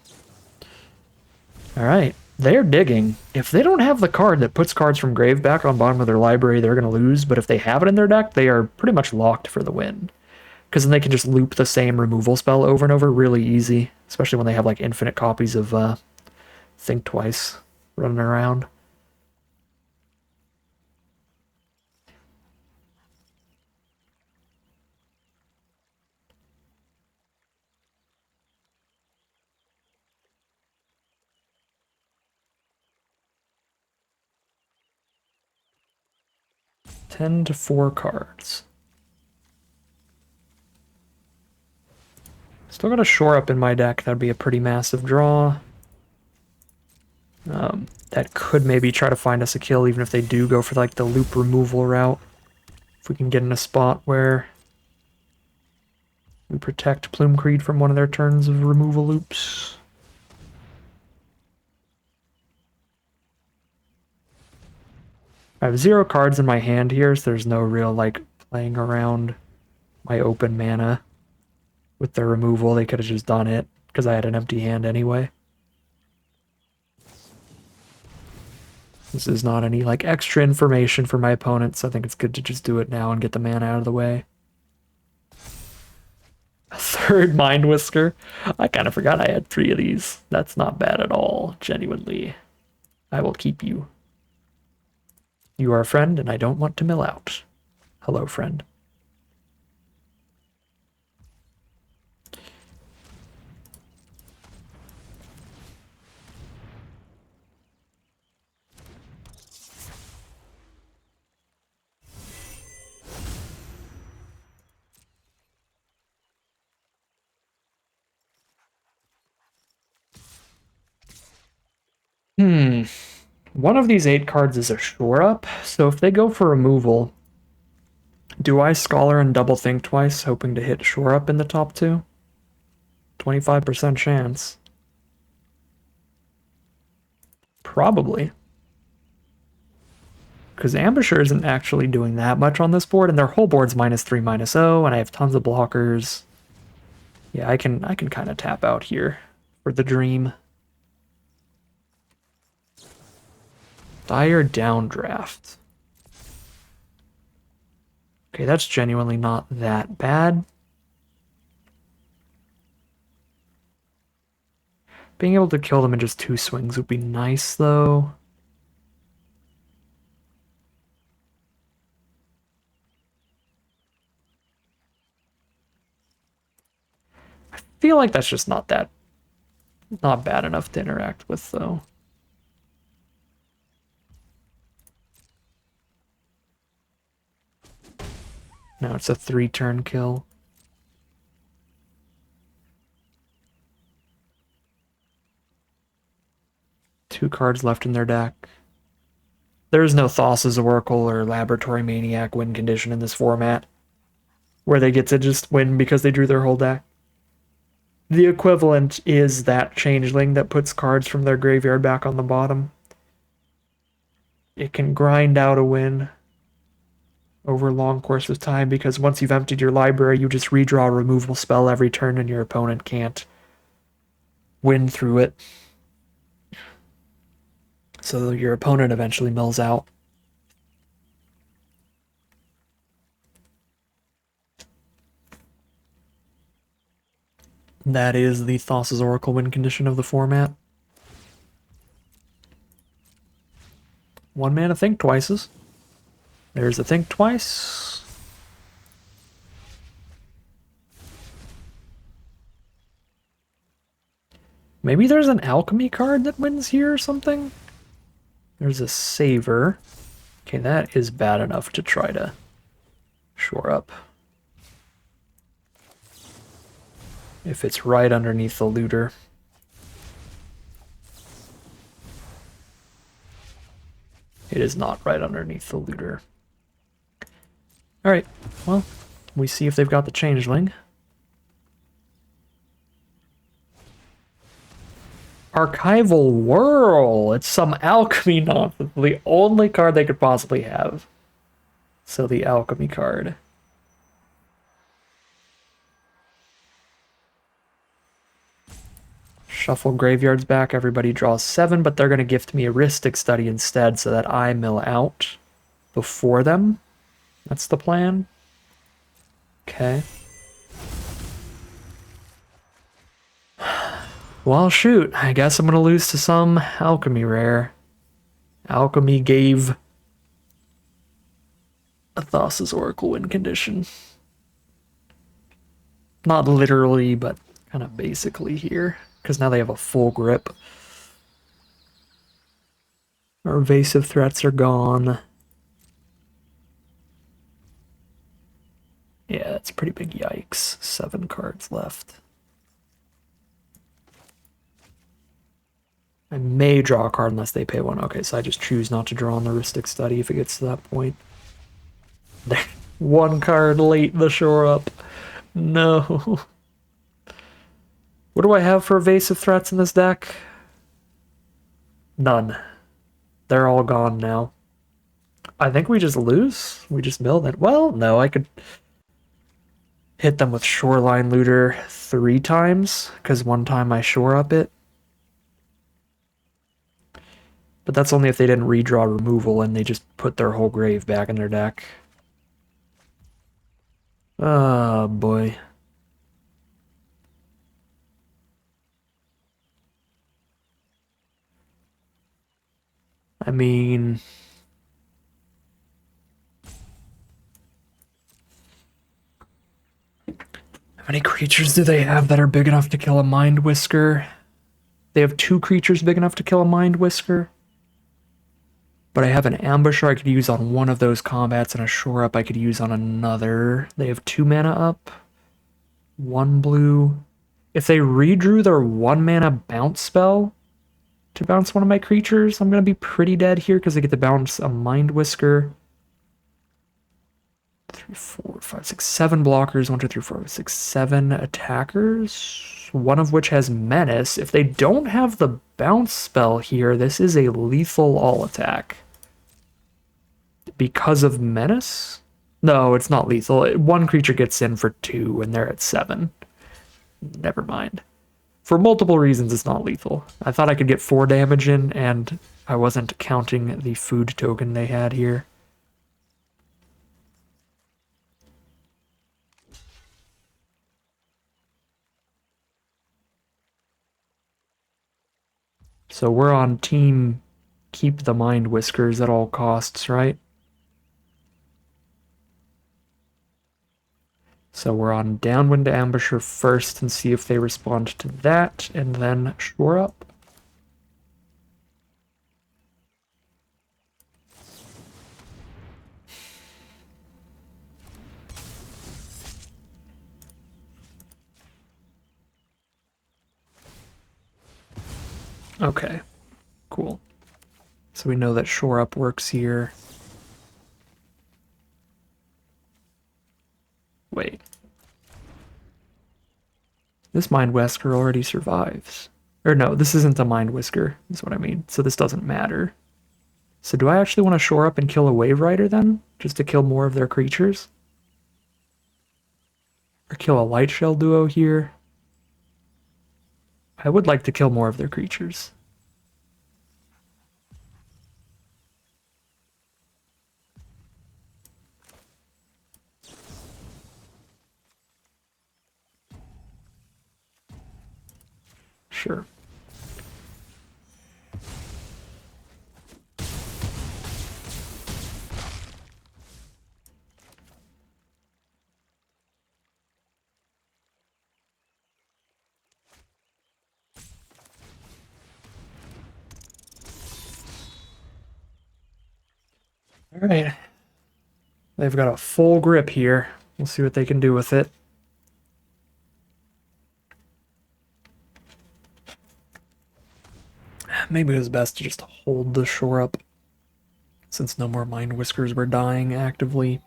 Alright, they're digging. If they don't have the card that puts cards from grave back on bottom of their library, they're going to lose, but if they have it in their deck, they are pretty much locked for the win. Because then they can just loop the same removal spell over and over really easy, especially when they have like infinite copies of Think Twice running around. Ten to 4 cards. Still got a Shore Up in my deck. That'd be a pretty massive draw. That could maybe try to find us a kill, even if they do go for like the loop removal route. If we can get in a spot where we protect Plume Creed from one of their turns of removal loops. I have 0 cards in my hand here, so there's no real like playing around my open mana with their removal. They could have just done it because I had an empty hand anyway. This is not any like extra information for my opponents. I think it's good to just do it now and get the mana out of the way. A 3rd Mind Whisker. I kind of forgot I had 3 of these. That's not bad at all, genuinely. I will keep you. You are a friend, and I don't want to mill out. Hello, friend. One of these 8 cards is a Shore Up, so if they go for removal, do I Scholar and double Think Twice, hoping to hit Shore Up in the top 2? 25% chance. Probably. because Ambusher isn't actually doing that much on this board, and their whole board's -3/-0, and I have tons of blockers. Yeah, I can kind of tap out here for the dream. Dire Downdraft. Okay, that's genuinely not that bad. Being able to kill them in just 2 swings would be nice, though. I feel like that's just not bad enough to interact with, though. Now it's a 3-turn kill. Two cards left in their deck. There is no Thassa's Oracle or Laboratory Maniac win condition in this format, where they get to just win because they drew their whole deck. The equivalent is that Changeling that puts cards from their graveyard back on the bottom. It can grind out a win over a long course of time, because once you've emptied your library, you just redraw a removal spell every turn and your opponent can't win through it. So your opponent eventually mills out. That is the Thassa's Oracle win condition of the format. 1 mana Think Twices. There's a Think Twice. Maybe there's an Alchemy card that wins here or something? There's a Saver. Okay, that is bad enough to try to shore up. If it's right underneath the looter. It is not right underneath the looter. Alright, well, we see if they've got the Changeling. Archival Whirl! It's some alchemy nonsense. The only card they could possibly have. So the alchemy card. Shuffle graveyards back, everybody draws 7, but they're going to gift me a Ristic Study instead so that I mill out before them. That's the plan. Okay. Well, shoot. I guess I'm going to lose to some alchemy rare. Alchemy gave a Thassa's Oracle win condition. Not literally, but kind of basically here. Because now they have a full grip. Our evasive threats are gone. Yeah, it's a pretty big yikes. 7 cards left. I may draw a card unless they pay 1. Okay, so I just choose not to draw on the Ristic Study if it gets to that point. 1 card late the shore up. No. What do I have for evasive threats in this deck? None. They're all gone now. I think we just lose. We just mill it. Well, no, I could hit them with Shoreline Looter 3 times, because 1 time I shore up it. But that's only if they didn't redraw removal and they just put their whole grave back in their deck. Oh, boy. I mean... how many creatures do they have that are big enough to kill a Mind Whisker? They have 2 creatures big enough to kill a Mind Whisker. But I have an Ambusher I could use on one of those combats and a Shore Up I could use on another. They have 2 mana up. 1 blue. If they redrew their 1 mana bounce spell to bounce one of my creatures, I'm going to be pretty dead here because they get to bounce a Mind Whisker. 3, 4, 5, 6, 7 blockers. 1, 2, 3, 4, 5, 6, 7 attackers. One of which has Menace. If they don't have the bounce spell here, this is a lethal all attack. because of menace? No, it's not lethal. One creature gets in for 2 and they're at 7. Never mind. For multiple reasons, it's not lethal. I thought I could get 4 damage in, and I wasn't counting the food token they had here. So we're on team keep the Mind Whiskers at all costs, right? So we're on Downwind Ambusher first and see if they respond to that, and then Shore Up. Okay, cool. So we know that Shore Up works here. Wait. This Mind Whisker already survives. Or no, this isn't a Mind Whisker, is what I mean. So this doesn't matter. So do I actually want to Shore Up and kill a Wave Rider then? Just to kill more of their creatures? Or kill a Light Shell duo here? I would like to kill more of their creatures. Sure. All right. They've got a full grip here. We'll see what they can do with it. Maybe it was best to just hold the Shore Up, since no more Mind Whiskers were dying actively.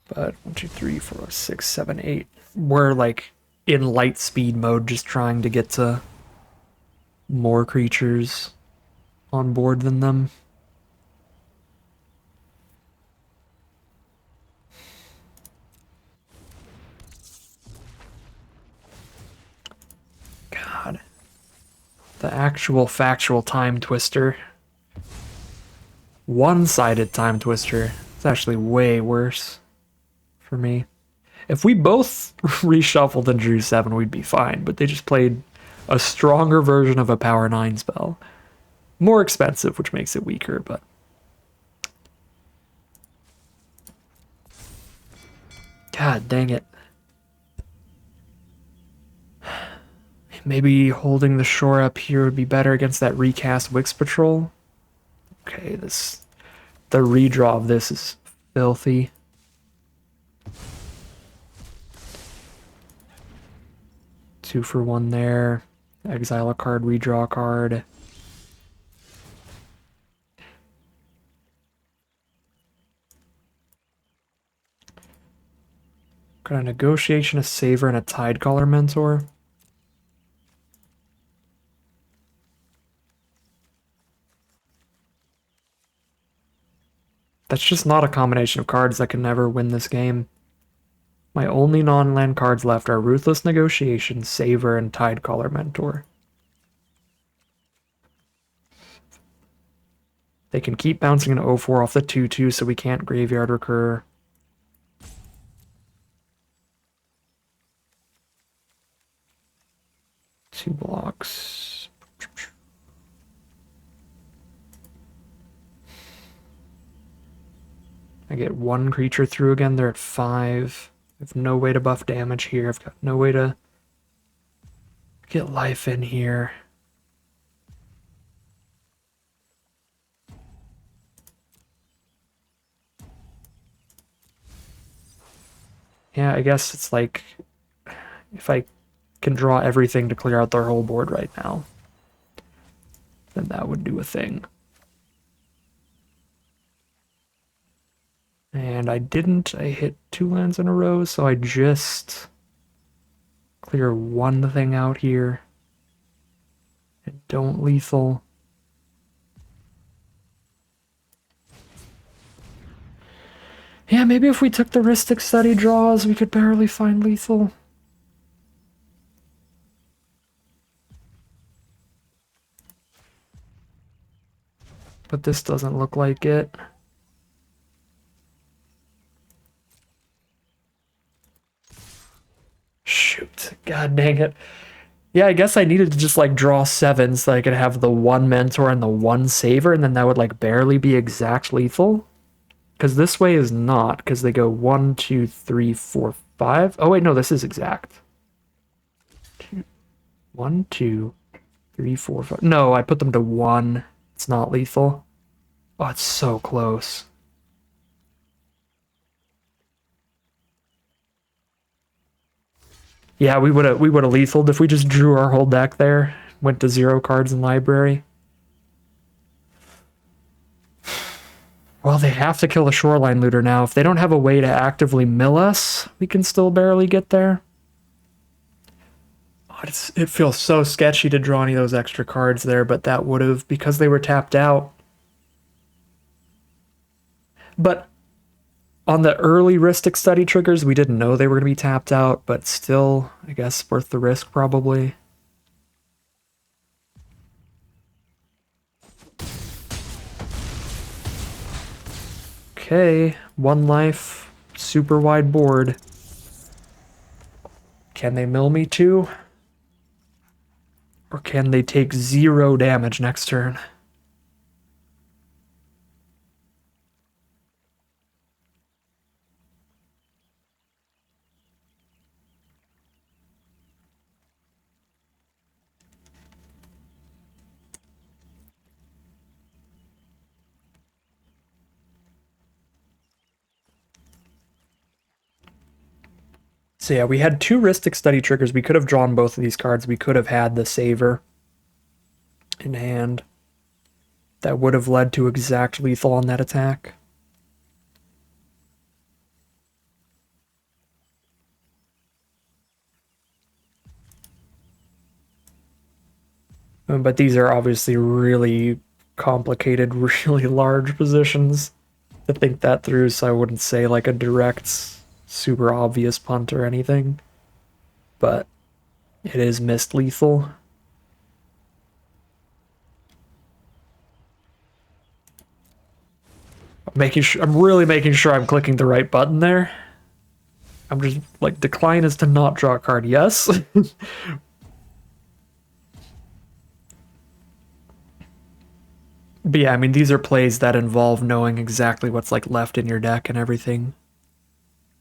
But 1, 2, 3, 4, 6, 7, 8. We're like in light speed mode, just trying to get to more creatures on board than them. God. The actual factual Time Twister. One-sided Time Twister. It's actually way worse for me. If we both reshuffled and drew 7, we'd be fine, but they just played a stronger version of a Power 9 spell. More expensive, which makes it weaker, but... God dang it. Maybe holding the Shore Up here would be better against that recast Wix Patrol. Okay, the redraw of this is filthy. Two for 1 there. Exile a card, redraw a card. Got a Negotiation, a Saver, and a Tidecaller Mentor. That's just not a combination of cards that can never win this game. My only non-land cards left are Ruthless Negotiation, Saver, and Tidecaller Mentor. They can keep bouncing an 0-4 off the 2-2, so we can't Graveyard Recur. Two blocks. I get 1 creature through again, they're at 5. I have no way to buff damage here. I've got no way to get life in here. Yeah, I guess it's like if I can draw everything to clear out their whole board right now, then that would do a thing. And I didn't. I hit 2 lands in a row, so I just clear 1 thing out here. And don't lethal. Yeah, maybe if we took the Ristic Study draws, we could barely find lethal. But this doesn't look like it. Shoot. God dang it. Yeah, I guess I needed to just like draw 7 so I could have the 1 mentor and the 1 saver, and then that would like barely be exact lethal. Because this way is not, because they go 1, 2, 3, 4, 5. Oh wait, no, this is exact. 1, 2, 3, 4, 5. No, I put them to 1. It's not lethal. Oh, it's so close. Yeah, we would have lethaled if we just drew our whole deck there. Went to 0 cards in library. Well, they have to kill the Shoreline Looter now. If they don't have a way to actively mill us, we can still barely get there. Oh, it feels so sketchy to draw any of those extra cards there, but that would have, because they were tapped out. But on the early Ristic Study triggers, we didn't know they were going to be tapped out, but still, I guess, worth the risk, probably. Okay, 1 life, super wide board. Can they mill me too? Or can they take 0 damage next turn? So yeah, we had 2 Ristic Study triggers. We could have drawn both of these cards. We could have had the Saver in hand. That would have led to exact lethal on that attack. But these are obviously really complicated, really large positions to think that through, so I wouldn't say like a direct, super obvious punt or anything. But it is missed lethal. I'm really making sure I'm clicking the right button there. I'm just like, decline is to not draw a card, yes. But yeah, I mean, these are plays that involve knowing exactly what's like left in your deck and everything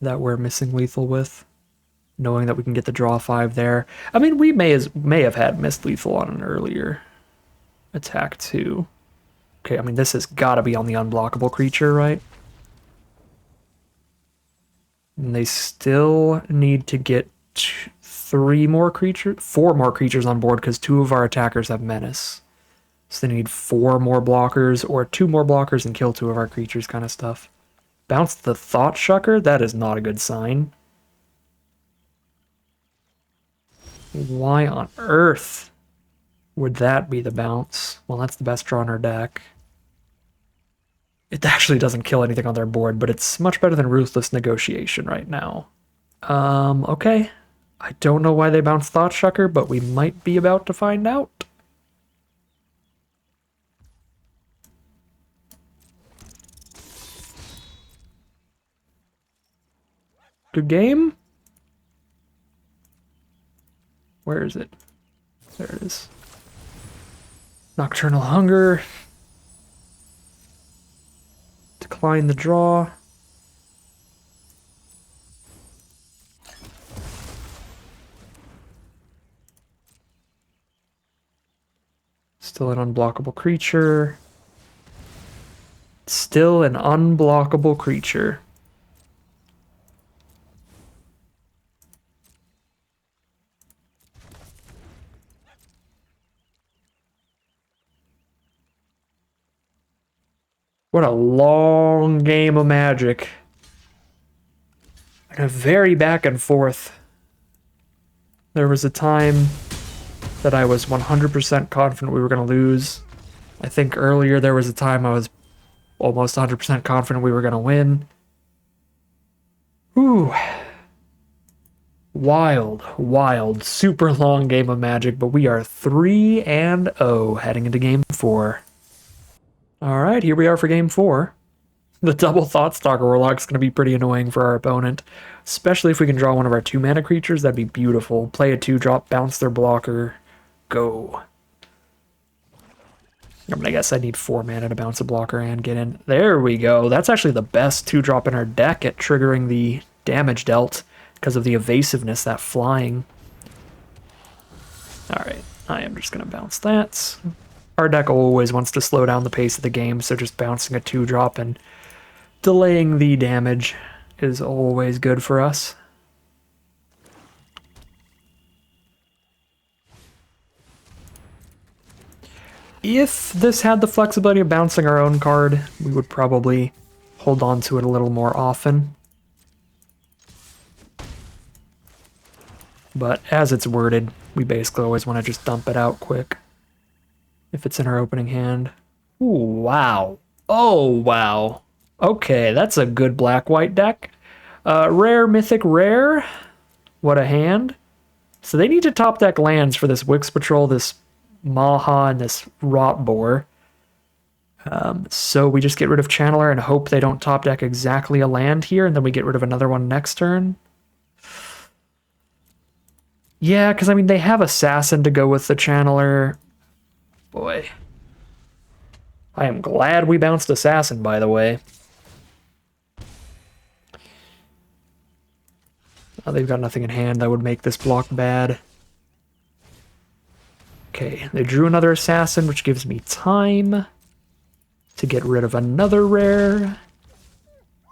that we're missing lethal with. Knowing that we can get the draw 5 there. I mean, we may have had missed lethal on an earlier attack too. Okay, I mean, this has got to be on the unblockable creature, right? And they still need to get 4 more creatures on board because 2 of our attackers have menace. So they need 4 more blockers or 2 more blockers and kill 2 of our creatures kind of stuff. Bounce the Thought Shucker? That is not a good sign. Why on earth would that be the bounce? Well, that's the best draw in our deck. It actually doesn't kill anything on their board, but it's much better than Ruthless Negotiation right now. Okay. I don't know why they bounced Thought Shucker, but we might be about to find out. Good game? Where is it? There it is. Nocturnal Hunger. Decline the draw. Still an unblockable creature. Still an unblockable creature. What a long game of Magic. And a very back and forth. There was a time that I was 100% confident we were going to lose. I think earlier there was a time I was almost 100% confident we were going to win. Ooh. Wild, super long game of Magic, but we are 3-0 heading into game 4. All right, here we are for game 4. The double Thoughtstalker Warlock's going to be pretty annoying for our opponent, especially if we can draw one of our 2-mana creatures. That'd be beautiful. Play a 2-drop, bounce their blocker, go. I guess I need 4 mana to bounce a blocker and get in. There we go. That's actually the best 2-drop in our deck at triggering the damage dealt because of the evasiveness, that flying. All right, I am just going to bounce that. Our deck always wants to slow down the pace of the game, so just bouncing a 2-drop and delaying the damage is always good for us. If this had the flexibility of bouncing our own card, we would probably hold on to it a little more often. But as it's worded, we basically always want to just dump it out quick if it's in our opening hand. Ooh, wow. Oh, wow. Okay, that's a good black-white deck. Rare, mythic, rare. What a hand. So they need to top deck lands for this Wix Patrol, this Maha, and this Rot Boar. So we just get rid of Channeler and hope they don't top deck exactly a land here, and then we get rid of another one next turn. Yeah, because, I mean, they have Assassin to go with the Channeler. Boy. I am glad we bounced Assassin, by the way. Oh, they've got nothing in hand that would make this block bad. Okay, they drew another Assassin, which gives me time to get rid of another rare.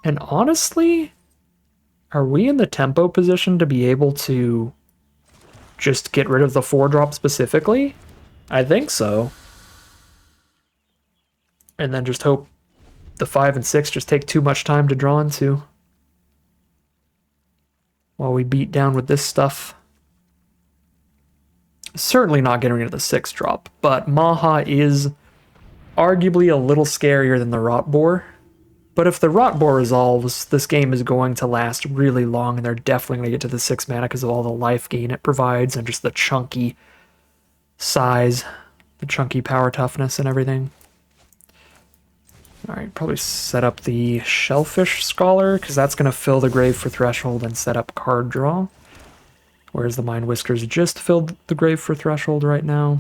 And honestly, are we in the tempo position to be able to just get rid of the 4-drop specifically? I think so. And then just hope the 5 and 6 just take too much time to draw into while we beat down with this stuff. Certainly not getting rid of the 6-drop, but Maha is arguably a little scarier than the Rot Boar. But if the Rot Boar resolves, this game is going to last really long, and they're definitely going to get to the 6 mana because of all the life gain it provides and just the chunky size, the chunky power toughness and everything. All right, probably set up the Shellfish Scholar because that's going to fill the grave for Threshold and set up card draw. Whereas the Mind Whiskers just filled the grave for Threshold right now.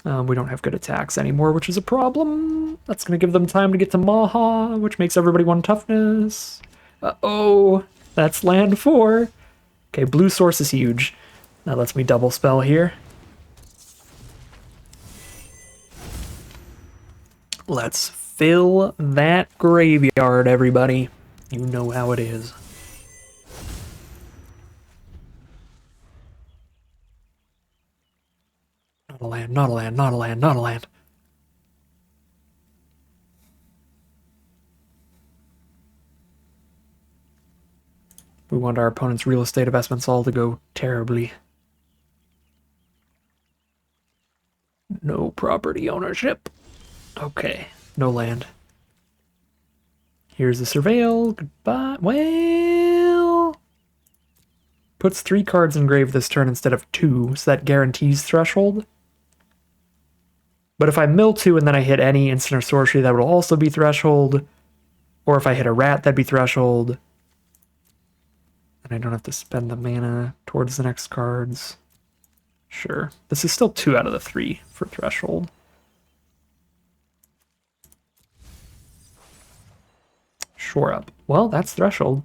We don't have good attacks anymore, which is a problem. That's going to give them time to get to Maha, which makes everybody 1 toughness. Uh-oh, that's land 4. Okay, blue source is huge. That lets me double spell here. Let's fill that graveyard, everybody. You know how it is. Not a land, not a land, not a land, not a land. We want our opponent's real estate investments all to go terribly. No property ownership. Okay, no land. Here's the Surveil. Goodbye. Well, puts 3 cards in grave this turn instead of 2, so that guarantees Threshold. But if I mill 2 and then I hit any instant or sorcery, that would also be Threshold. Or if I hit a rat, that'd be Threshold. And I don't have to spend the mana towards the next cards. Sure. This is still 2 out of the 3 for Threshold. Shore up. Well, that's Threshold.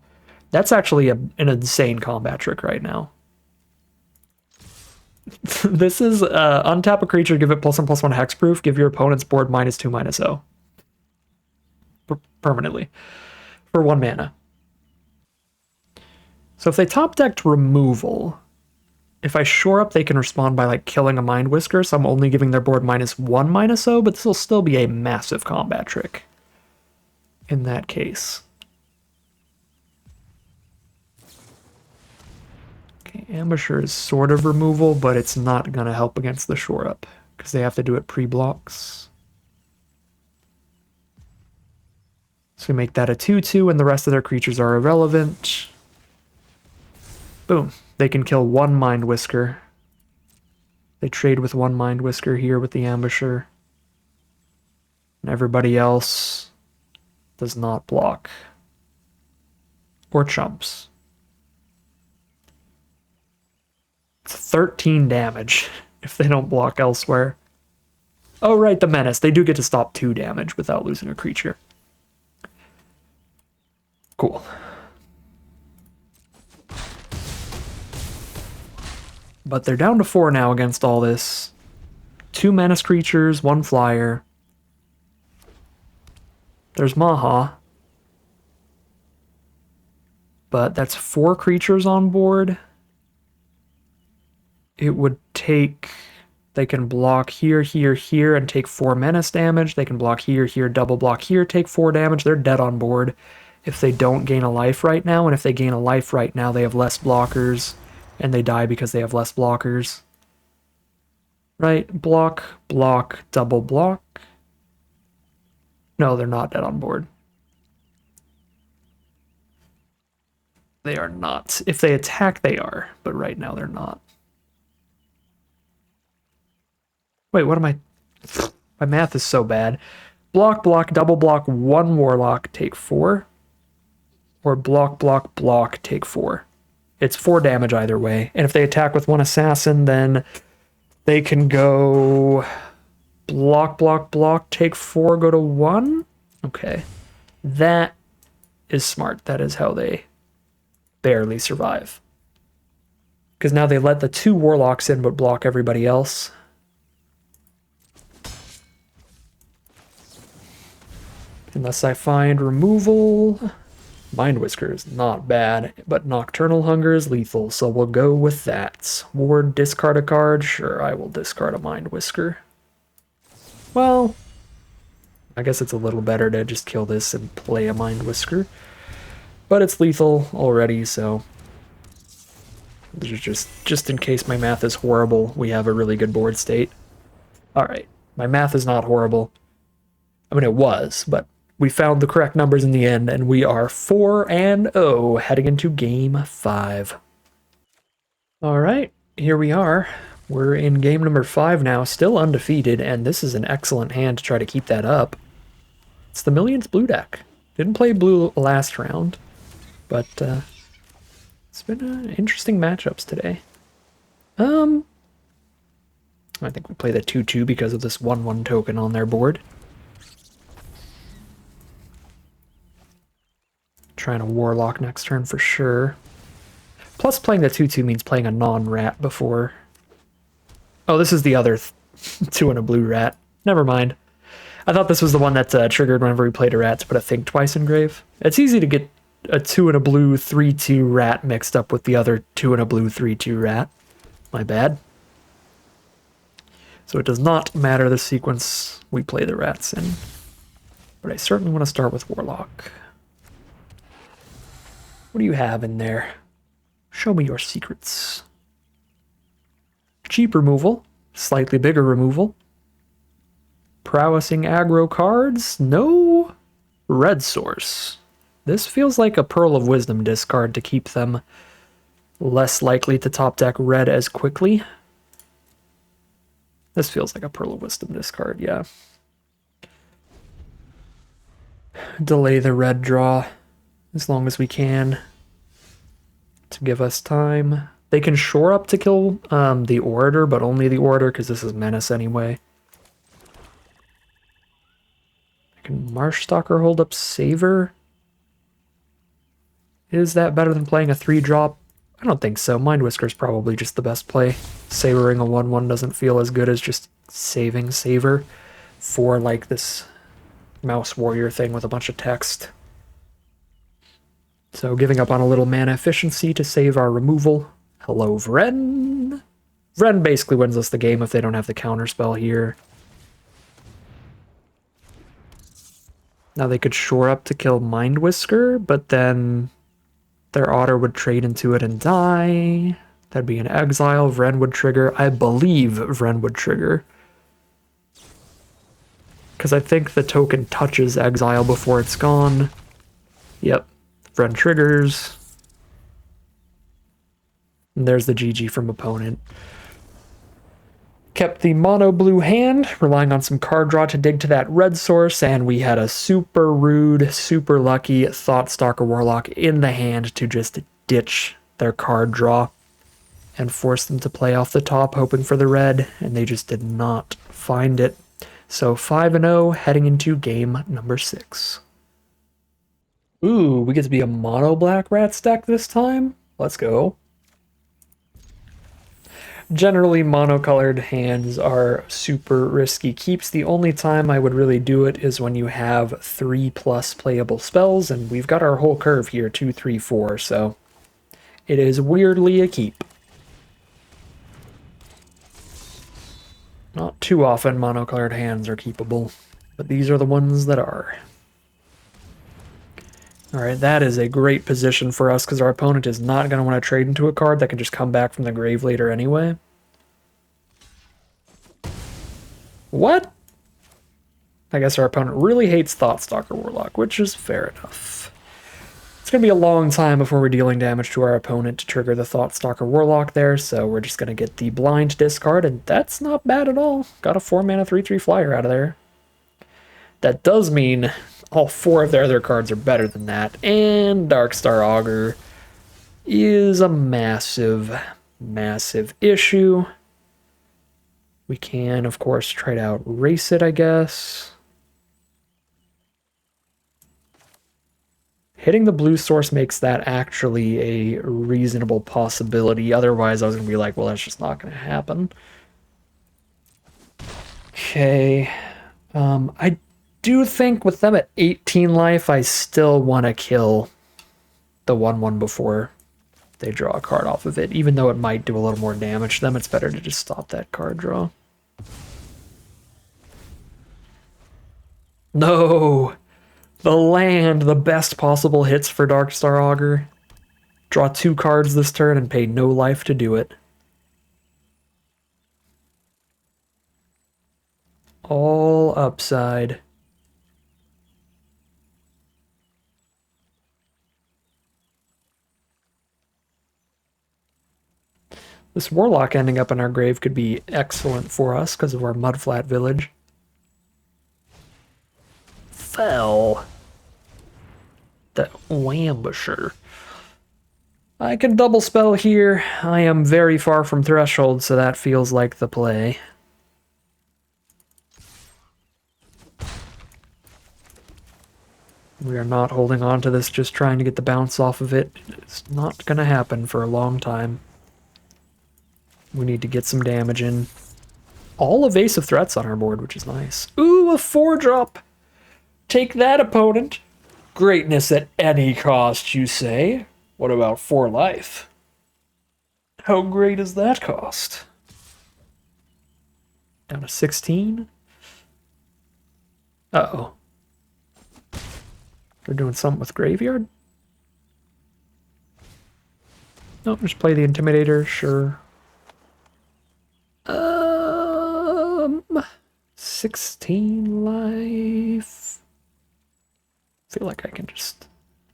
That's actually an insane combat trick right now. This is untap a creature, give it +1/+1 hexproof, give your opponent's board -2/-0. Permanently. For 1 mana. So if they top decked removal, if I shore up, they can respond by like killing a Mind Whisker, so I'm only giving their board -1/-0, but this will still be a massive combat trick in that case. Okay, Ambusher is sort of removal, but it's not going to help against the shore up because they have to do it pre-blocks. So we make that a 2/2 and the rest of their creatures are irrelevant. Boom. They can kill one Mind Whisker. They trade with one Mind Whisker here with the Ambusher. And everybody else does not block. Or chumps. It's 13 damage if they don't block elsewhere. Oh, right, the Menace. They do get to stop 2 damage without losing a creature. Cool. But they're down to 4 now against all this. 2 Menace creatures, 1 flyer. There's Maha. But that's 4 creatures on board. It would take... They can block here, here, here, and take 4 Menace damage. They can block here, here, double block here, take 4 damage. They're dead on board if they don't gain a life right now. And if they gain a life right now, they have less blockers. And they die because they have less blockers. Right? Block, block, double block. No, they're not dead on board. They are not. If they attack, they are. But right now, they're not. Wait, what am I... My math is so bad. Block, block, double block, 1 Warlock, take 4. Or block, block, block, take 4. It's 4 damage either way. And if they attack with 1 Assassin, then they can go... Block, block, block, take 4, go to 1? Okay. That is smart. That is how they barely survive. Because now they let the 2 Warlocks in but block everybody else. Unless I find removal. Mind Whisker is not bad, but Nocturnal Hunger is lethal, so we'll go with that. Ward, discard a card. Sure, I will discard a Mind Whisker. Well, I guess it's a little better to just kill this and play a Mind Whisker. But it's lethal already, so... Just in case my math is horrible, we have a really good board state. Alright, my math is not horrible. I mean, it was, but we found the correct numbers in the end, and we are 4-0 heading into Game 5. Alright, here we are. We're in game number 5 now, still undefeated, and this is an excellent hand to try to keep that up. It's the Millions Blue deck. Didn't play blue last round, but it's been interesting matchups today. I think we play the 2-2 because of this 1-1 token on their board. Trying a Warlock next turn for sure. Plus playing the 2-2 means playing a non-rat before. Oh, this is the other 2 and a blue rat. Never mind. I thought this was the one that triggered whenever we played a rat to put a Think Twice engrave. It's easy to get a 2 and a blue 3-2 rat mixed up with the other 2 and a blue 3-2 rat. My bad. So it does not matter the sequence we play the rats in. But I certainly want to start with Warlock. What do you have in there? Show me your secrets. Cheap removal. Slightly bigger removal. Prowessing aggro cards. No red source. This feels like a Pearl of Wisdom discard to keep them less likely to top deck red as quickly. This feels like a Pearl of Wisdom discard, yeah. Delay the red draw as long as we can to give us time. They can shore up to kill the Orator, but only the Orator because this is Menace anyway. Can Marshstalker hold up Saver? Is that better than playing a 3-drop? I don't think so. Mind Whisker's probably just the best play. Savoring a 1-1 doesn't feel as good as just saving Saver for like this Mouse Warrior thing with a bunch of text. So giving up on a little mana efficiency to save our removal. Hello, Vren. Vren basically wins us the game if they don't have the counterspell here. Now they could shore up to kill Mind Whisker, but then their Otter would trade into it and die. That'd be an exile. Vren would trigger. I believe Vren would trigger. Because I think the token touches exile before it's gone. Yep. Vren triggers. And there's the GG from opponent. Kept the mono blue hand, relying on some card draw to dig to that red source, and we had a super rude, super lucky Thoughtstalker Warlock in the hand to just ditch their card draw and force them to play off the top, hoping for the red, and they just did not find it. So 5-0 heading into game number 6. Ooh, we get to be a mono black rats deck this time? Let's go. Generally, monocolored hands are super risky keeps. The only time I would really do it is when you have 3+ playable spells, and we've got our whole curve here, 2, 3, 4, so it is weirdly a keep. Not too often monocolored hands are keepable, but these are the ones that are. Alright, that is a great position for us because our opponent is not going to want to trade into a card that can just come back from the grave later anyway. What? I guess our opponent really hates Thoughtstalker Warlock, which is fair enough. It's going to be a long time before we're dealing damage to our opponent to trigger the Thoughtstalker Warlock there, so we're just going to get the blind discard, and that's not bad at all. Got a 4-mana 3/3 flyer out of there. That does mean all 4 of their other cards are better than that, and Darkstar Augur is a massive, massive issue. We can, of course, try to outrace it, I guess. Hitting the blue source makes that actually a reasonable possibility. Otherwise, I was going to be like, well, that's just not going to happen. Okay. I do think with them at 18 life, I still want to kill the 1/1 before they draw a card off of it. Even though it might do a little more damage to them, it's better to just stop that card draw. No! The land, the best possible hits for Darkstar Augur. Draw 2 cards this turn and pay no life to do it. All upside. This Warlock ending up in our grave could be excellent for us because of our Mudflat Village. Fell. The Wambusher. I can double spell here. I am very far from Threshold, so that feels like the play. We are not holding on to this, just trying to get the bounce off of it. It's not going to happen for a long time. We need to get some damage in. All evasive threats on our board, which is nice. Ooh, a 4-drop! Take that, opponent! Greatness at any cost, you say? What about 4 life? How great is that cost? Down to 16? Uh-oh. They're doing something with Graveyard? Nope, just play the Intimidator, sure. 16 life. Feel like I can just...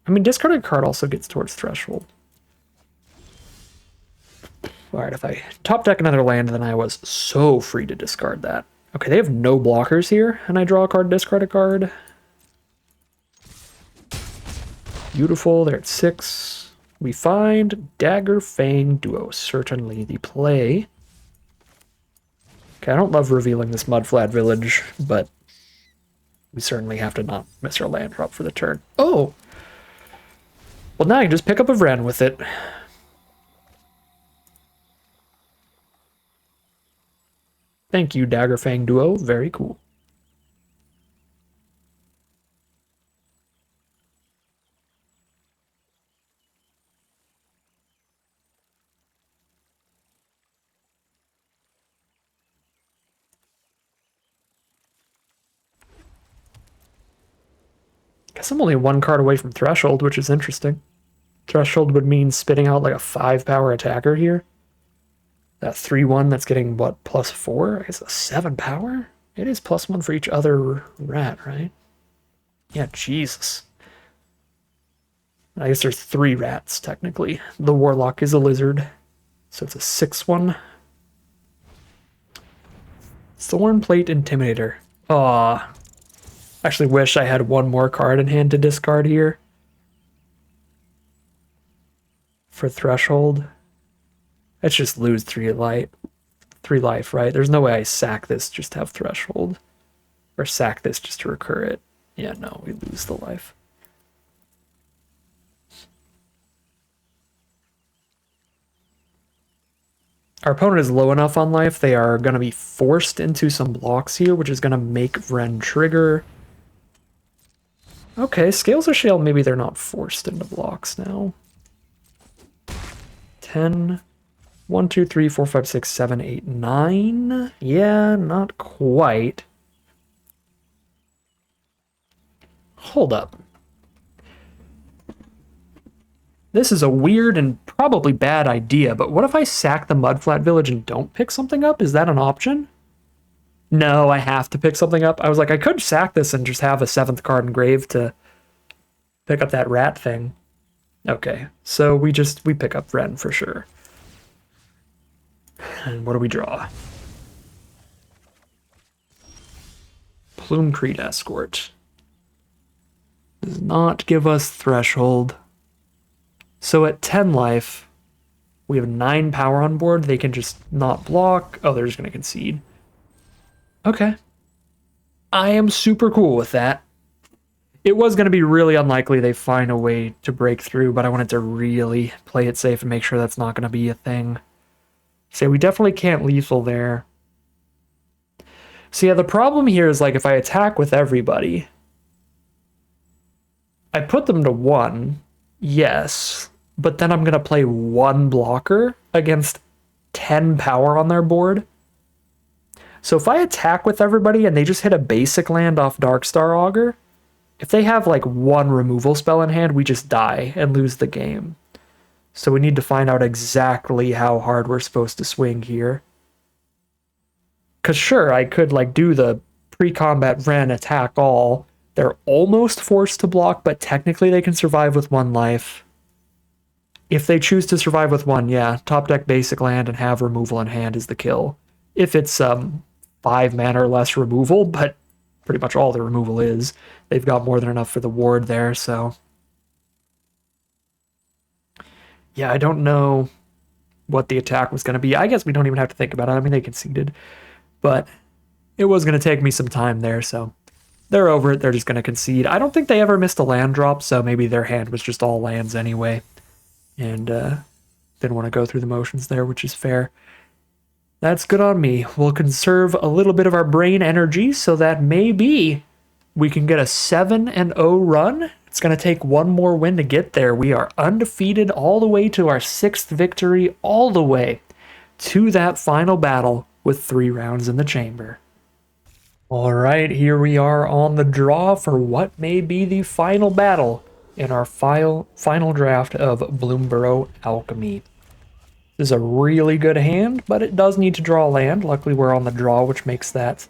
I mean, discarded card also gets towards Threshold. Alright, if I top deck another land, then I was so free to discard that. Okay, they have no blockers here, and I draw a card, discard a card. Beautiful, they're at 6. We find Dagger Fang Duo, certainly the play. Okay, I don't love revealing this Mudflat Village, but we certainly have to not miss our land drop for the turn. Oh! Well, now I can just pick up a Vren with it. Thank you, Dagger Fang Duo. Very cool. Guess I'm only 1 card away from Threshold, which is interesting. Threshold would mean spitting out like a 5-power attacker here. That 3/1 that's getting, what, +4? Is a 7-power? It is +1 for each other rat, right? Yeah, Jesus. I guess there's 3 rats, technically. The Warlock is a lizard. So it's a 6/1. Thornplate Intimidator. Aw. Actually wish I had one more card in hand to discard here. For Threshold. Let's just lose 3 life, right? There's no way I sack this just to have Threshold. Or sack this just to recur it. Yeah, no, we lose the life. Our opponent is low enough on life, they are going to be forced into some blocks here, which is going to make Vren trigger. Okay, Scales of Shale, maybe they're not forced into blocks now. 10, 1, 2, 3, 4, 5, 6, 7, 8, 9. Yeah, not quite. Hold up. This is a weird and probably bad idea, but what if I sack the Mudflat Village and don't pick something up? Is that an option? No, I have to pick something up. I was like, I could sack this and just have a 7th card engraved to pick up that rat thing. Okay, so we pick up Vren for sure. And what do we draw? Plume-Creed Escort. Does not give us Threshold. So at 10 life, we have 9 power on board. They can just not block. Oh, they're just going to concede. Okay. I am super cool with that. It was going to be really unlikely they find a way to break through, but I wanted to really play it safe and make sure that's not going to be a thing. So we definitely can't lethal there. So yeah, the problem here is like if I attack with everybody, I put them to 1, yes, but then I'm going to play 1 blocker against 10 power on their board. So if I attack with everybody and they just hit a basic land off Darkstar Augur, if they have like 1 removal spell in hand, we just die and lose the game. So we need to find out exactly how hard we're supposed to swing here. Because sure, I could like do the pre-combat Vren attack all. They're almost forced to block, but technically they can survive with 1 life. If they choose to survive with 1, yeah, top deck basic land and have removal in hand is the kill. If it's 5 mana or less removal, but pretty much all the removal is, they've got more than enough for the ward there, so. Yeah, I don't know what the attack was going to be. I guess we don't even have to think about it. I mean, they conceded, but it was going to take me some time there, so. They're over it. They're just going to concede. I don't think they ever missed a land drop, so maybe their hand was just all lands anyway. And didn't want to go through the motions there, which is fair. That's good on me. We'll conserve a little bit of our brain energy so that maybe we can get a 7-0 run. It's going to take 1 more win to get there. We are undefeated all the way to our 6th victory, all the way to that final battle with 3 rounds in the chamber. All right, here we are on the draw for what may be the final battle in our final draft of Bloomburrow Alchemy. This is a really good hand, but it does need to draw land. Luckily, we're on the draw, which makes that...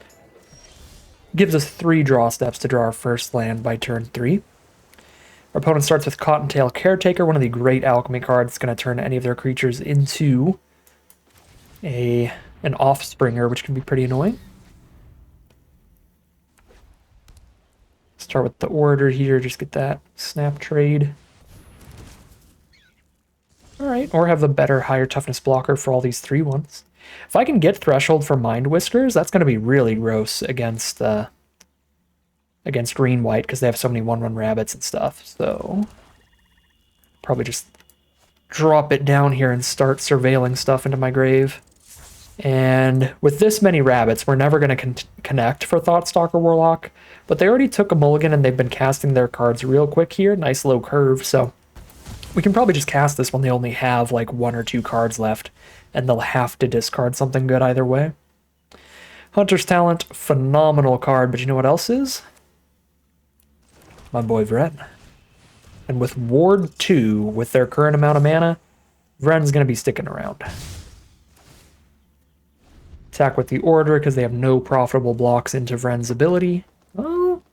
gives us 3 draw steps to draw our first land by turn 3. Our opponent starts with Cottontail Caretaker, one of the great alchemy cards. It's going to turn any of their creatures into an Offspringer, which can be pretty annoying. Start with the order here, just get that snap trade. Alright, or have the better, higher toughness blocker for all these 3/1s. If I can get Threshold for Mind Whiskers, that's going to be really gross against green-white, because they have so many 1/1 rabbits and stuff, so... probably just drop it down here and start surveilling stuff into my grave. And with this many rabbits, we're never going to connect for Thoughtstalker Warlock, but they already took a mulligan and they've been casting their cards real quick here. Nice low curve, so we can probably just cast this when they only have like 1 or 2 cards left, and they'll have to discard something good either way. Hunter's Talent, phenomenal card, but you know what else is? My boy Vren. And with Ward 2, with their current amount of mana, Vren's going to be sticking around. Attack with the Order because they have no profitable blocks into Vren's ability. Well,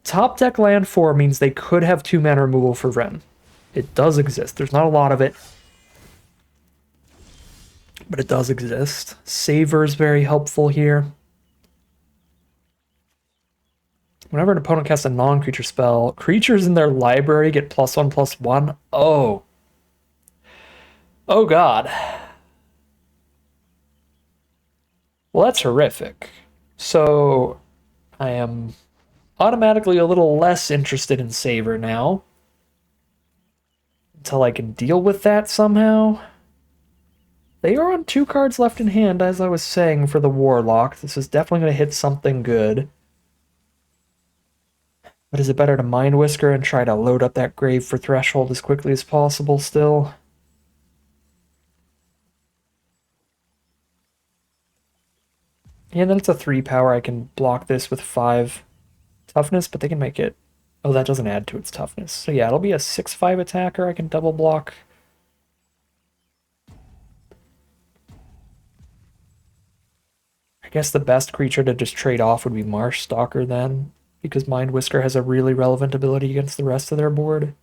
top deck land 4 means they could have 2 mana removal for Vren. It does exist. There's not a lot of it. but it does exist. Savor is very helpful here. Whenever an opponent casts a non-creature spell, creatures in their library get +1/+1. Oh. Oh god. Well, that's horrific. So, I am automatically a little less interested in Savor now. Until I can deal with that somehow. They are on 2 cards left in hand, as I was saying, for the Warlock. This is definitely going to hit something good. But is it better to Mind Whisker and try to load up that grave for Threshold as quickly as possible still? Yeah, then it's a 3 power. I can block this with 5 toughness, but they can make it... Oh, that doesn't add to its toughness. So yeah, it'll be a 6/5 attacker. I can double block. I guess the best creature to just trade off would be Marsh Stalker then, because Mind Whisker has a really relevant ability against the rest of their board.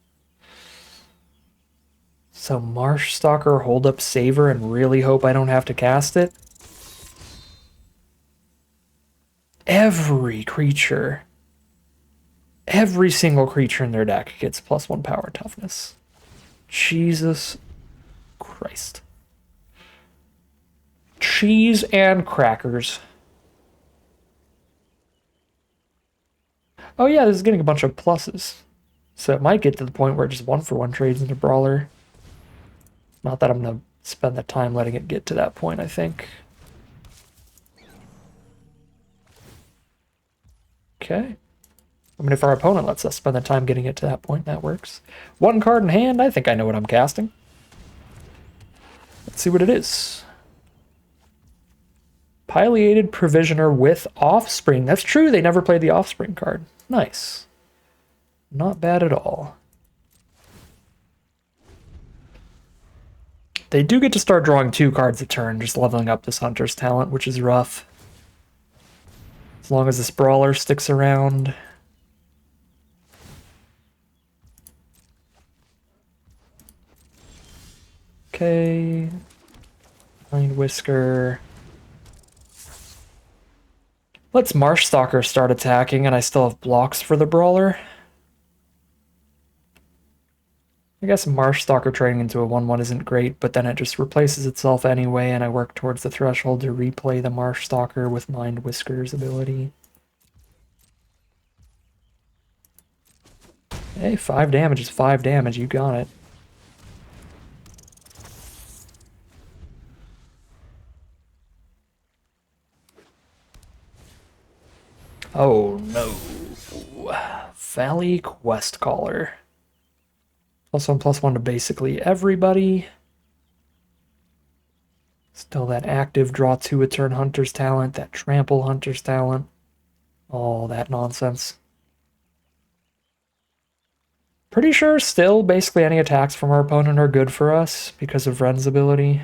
So Marsh Stalker, hold up Savor, and really hope I don't have to cast it. Every single creature in their deck gets +1 power toughness. Jesus Christ. Cheese and crackers. Oh yeah, this is getting a bunch of pluses. So it might get to the point where it just 1-for-1 trades into Brawler. Not that I'm going to spend the time letting it get to that point, I think. Okay. I mean, if our opponent lets us spend the time getting it to that point, that works. 1 card in hand, I think I know what I'm casting. Let's see what it is. Pileated Provisioner with Offspring. That's true, they never played the Offspring card. Nice. Not bad at all. They do get to start drawing 2 cards a turn, just leveling up this Hunter's Talent, which is rough. As long as this Brawler sticks around. Okay. Mind Whisker. Let's Marsh Stalker start attacking, and I still have blocks for the Brawler. I guess Marsh Stalker turning into a 1/1 isn't great, but then it just replaces itself anyway, and I work towards the Threshold to replay the Marsh Stalker with Mind Whisker's ability. Hey, 5 damage is 5 damage, you got it. Oh no. Valley Quest Caller. +1/+1 to basically everybody. Still that active draw 2 a turn Hunter's Talent, that trample Hunter's Talent. All that nonsense. Pretty sure still basically any attacks from our opponent are good for us because of Ren's ability.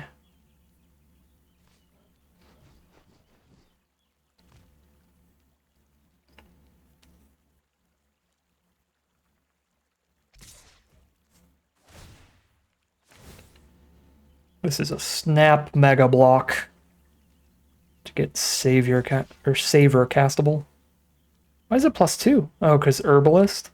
This is a snap mega block to get Savor castable. Why is it +2? Oh, because Herbalist.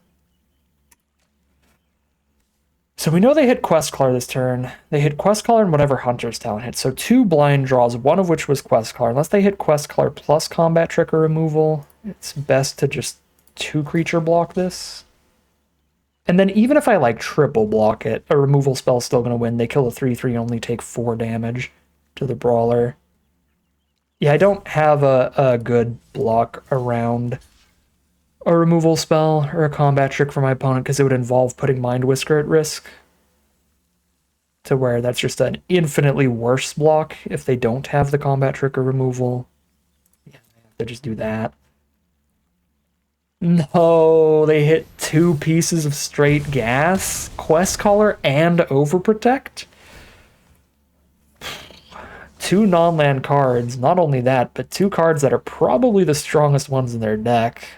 So we know they hit Questcaller this turn. They hit Questcaller and whatever Hunter's Talent hit. So 2 blind draws, one of which was Questcaller. Unless they hit Questcaller plus Combat Trick or Removal, it's best to just 2 creature block this. And then even if I like triple block it, a removal spell's still going to win. They kill a 3/3 only take 4 damage to the Brawler. Yeah, I don't have a good block around a removal spell or a combat trick for my opponent because it would involve putting Mind Whisker at risk. To where that's just an infinitely worse block if they don't have the combat trick or removal. Yeah, they have to just do that. No, they hit 2 pieces of straight gas, Questcaller, and Overprotect. 2 non-land cards, not only that, but 2 cards that are probably the strongest ones in their deck.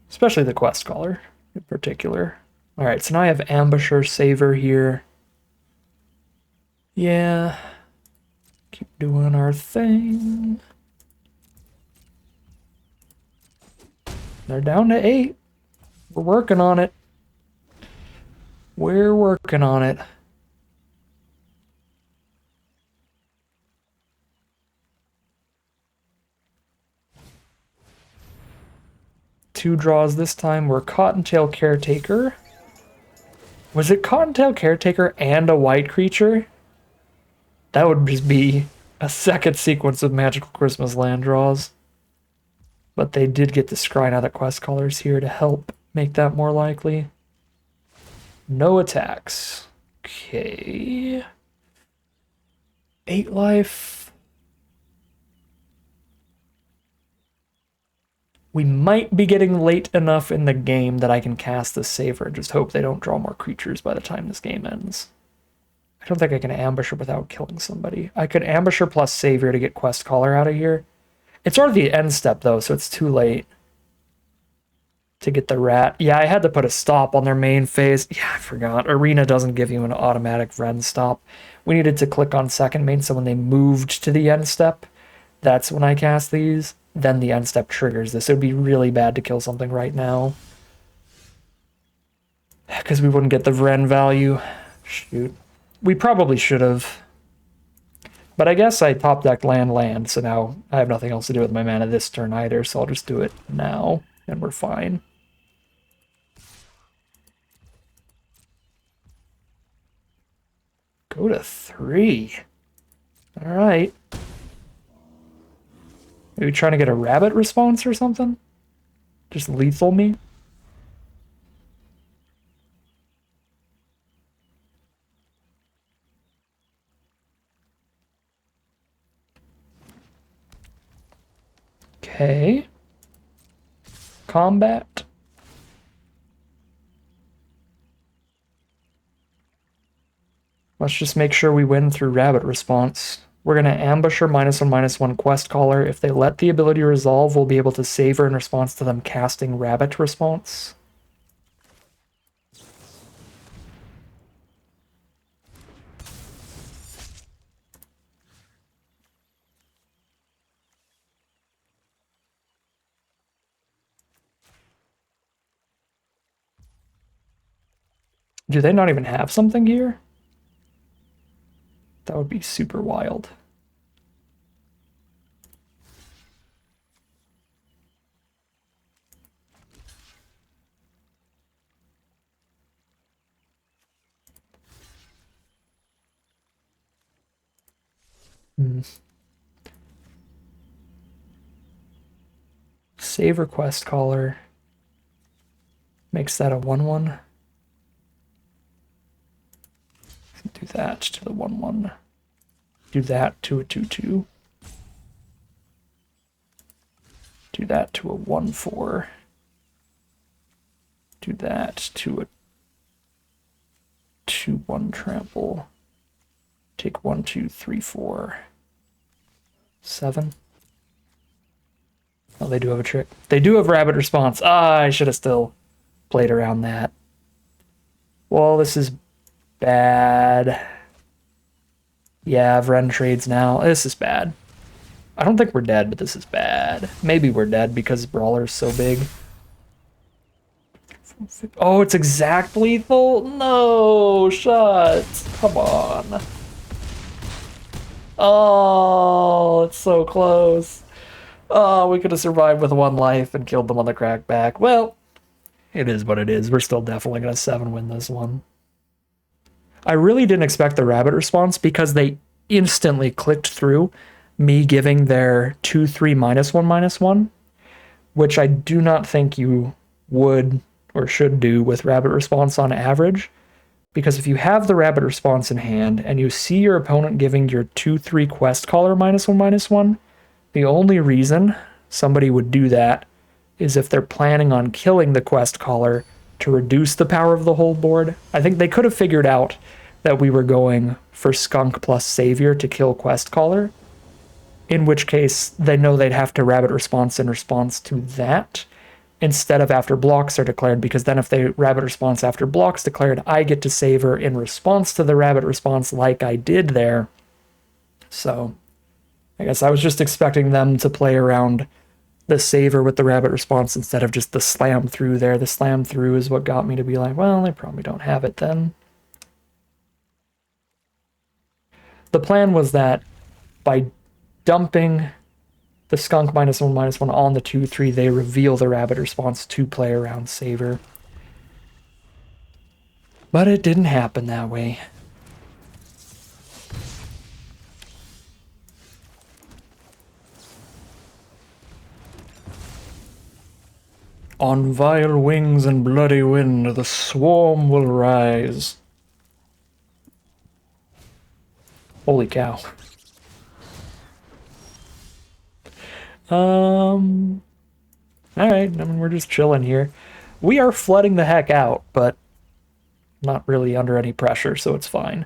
Especially the Questcaller in particular. Alright, so now I have Ambusher, Savor here. Yeah. Keep doing our thing. They're down to 8. We're working on it. We're working on it. Two draws this time. We're Cottontail Caretaker. Was it Cottontail Caretaker and a white creature? That would just be a second sequence of Magical Christmas land draws. But they did get the Scry Now That Quest Caller's here to help make that more likely. No attacks. Okay. 8 life. We might be getting late enough in the game that I can cast this Saver and just hope they don't draw more creatures by the time this game ends. I don't think I can ambush her without killing somebody. I could ambush her plus Savior to get Quest Caller out of here. It's sort of the end step, though, so it's too late to get the rat. Yeah, I had to put a stop on their main phase. Yeah, I forgot. Arena doesn't give you an automatic Ren stop. We needed to click on second main, so when they moved to the end step, that's when I cast these. Then the end step triggers this. It would be really bad to kill something right now, because we wouldn't get the Ren value. Shoot. We probably should have. But I guess I top decked land, so now I have nothing else to do with my mana this turn either, so I'll just do it now, and we're fine. Go to 3. Alright. Maybe trying to get a rabbit response or something? Just lethal me? Okay. Combat. Let's just make sure we win through rabbit response. We're going to ambush her -1/-1 quest caller. If they let the ability resolve, we'll be able to save her in response to them casting rabbit response. Do they not even have something here? That would be super wild. Save request caller. Makes that a 1/1. Do that to the 1/1. Do that to a 2/2. Do that to a 1/4. Do that to a 2/1 trample. Take 1, 2, 3, 4, 7. Oh, they do have a trick. They do have rabbit response. Ah, I should have still played around that. Well, this is bad. Yeah, Vren trades now. This is bad. I don't think we're dead, but this is bad. Maybe we're dead because Brawler's so big. Oh, it's exact lethal? No, shots. Come on. Oh, it's so close. Oh, we could have survived with 1 life and killed them on the crackback. Well, it is what it is. We're still definitely going to 7-win this one. I really didn't expect the rabbit response because they instantly clicked through me giving their 2/3 -1/-1, which I do not think you would or should do with rabbit response on average. Because if you have the rabbit response in hand and you see your opponent giving your 2/3 quest caller -1/-1, the only reason somebody would do that is if they're planning on killing the quest caller to reduce the power of the whole board. I think they could have figured out that we were going for Skunk plus Savior to kill quest caller, in which case they know they'd have to rabbit response in response to that. instead of after blocks are declared, because then if they rabbit response after blocks declared, I get to savor in response to the rabbit response like I did there. So I guess I was just expecting them to play around the savor with the rabbit response instead of just the slam through there. The slam through is what got me to be like, well, they probably don't have it then. The plan was that by dumping the skunk -1/-1 on the 2/3, they reveal the rabbit response to play around savor. But it didn't happen that way. On vile wings and bloody wind, the swarm will rise. Holy cow. Alright, I mean, we're just chilling here. We are flooding the heck out, but not really under any pressure, so it's fine.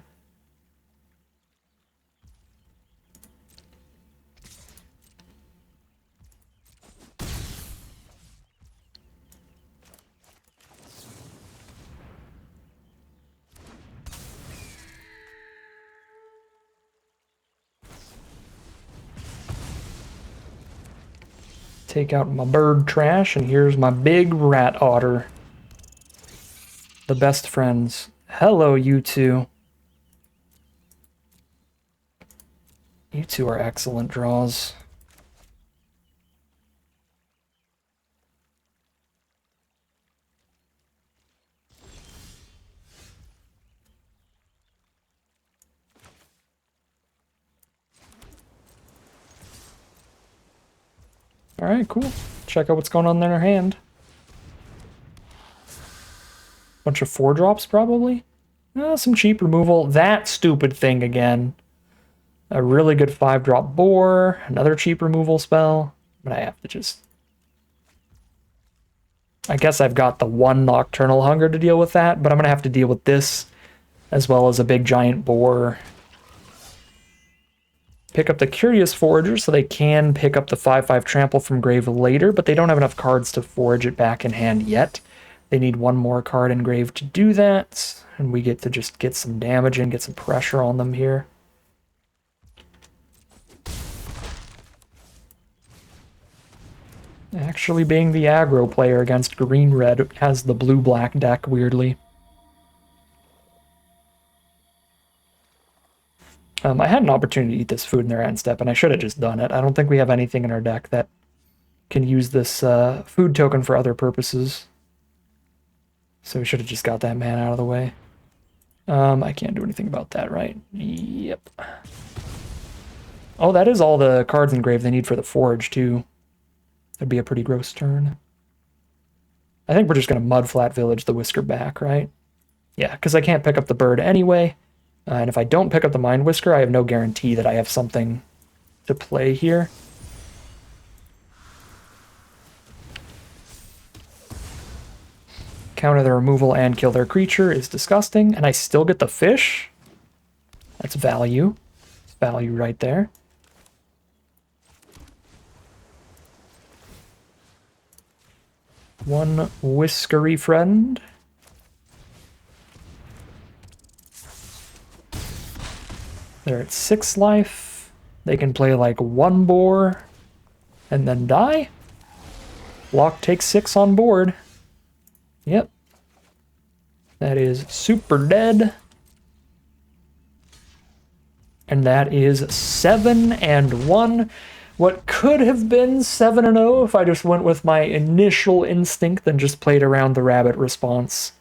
Take out my bird trash, and here's my big rat otter. The best friends. Hello, you two. You two are excellent draws. Alright, cool. Check out what's going on in their hand. Bunch of 4-drops, probably. Some cheap removal. That stupid thing again. A really good 5-drop boar. Another cheap removal spell. But I have to just... I guess I've got the 1 Nocturnal Hunger to deal with that, but I'm going to have to deal with this, as well as a big giant boar. Pick up the Curious Forager so they can pick up the 5/5 Trample from grave later, but they don't have enough cards to forage it back in hand yet. They need 1 more card in grave to do that, and we get to just get some damage and get some pressure on them here. Actually being the aggro player against green-red has the blue-black deck, weirdly. I had an opportunity to eat this food in their end step, and I should have just done it. I don't think we have anything in our deck that can use this food token for other purposes. So we should have just got that man out of the way. I can't do anything about that, right? Yep. Oh, that is all the cards engraved they need for the forge, too. That'd be a pretty gross turn. I think we're just going to Mudflat Village the Whisker back, right? Yeah, because I can't pick up the bird anyway. And if I don't pick up the Mind Whisker, I have no guarantee that I have something to play here. Counter their removal and kill their creature is disgusting, and I still get the fish? That's value. It's value right there. One whiskery friend. They're at 6 life. They can play like 1 boar and then die. Block takes 6 on board. Yep. That is super dead. And that is 7-1. What could have been 7-0 if I just went with my initial instinct and just played around the rabbit response.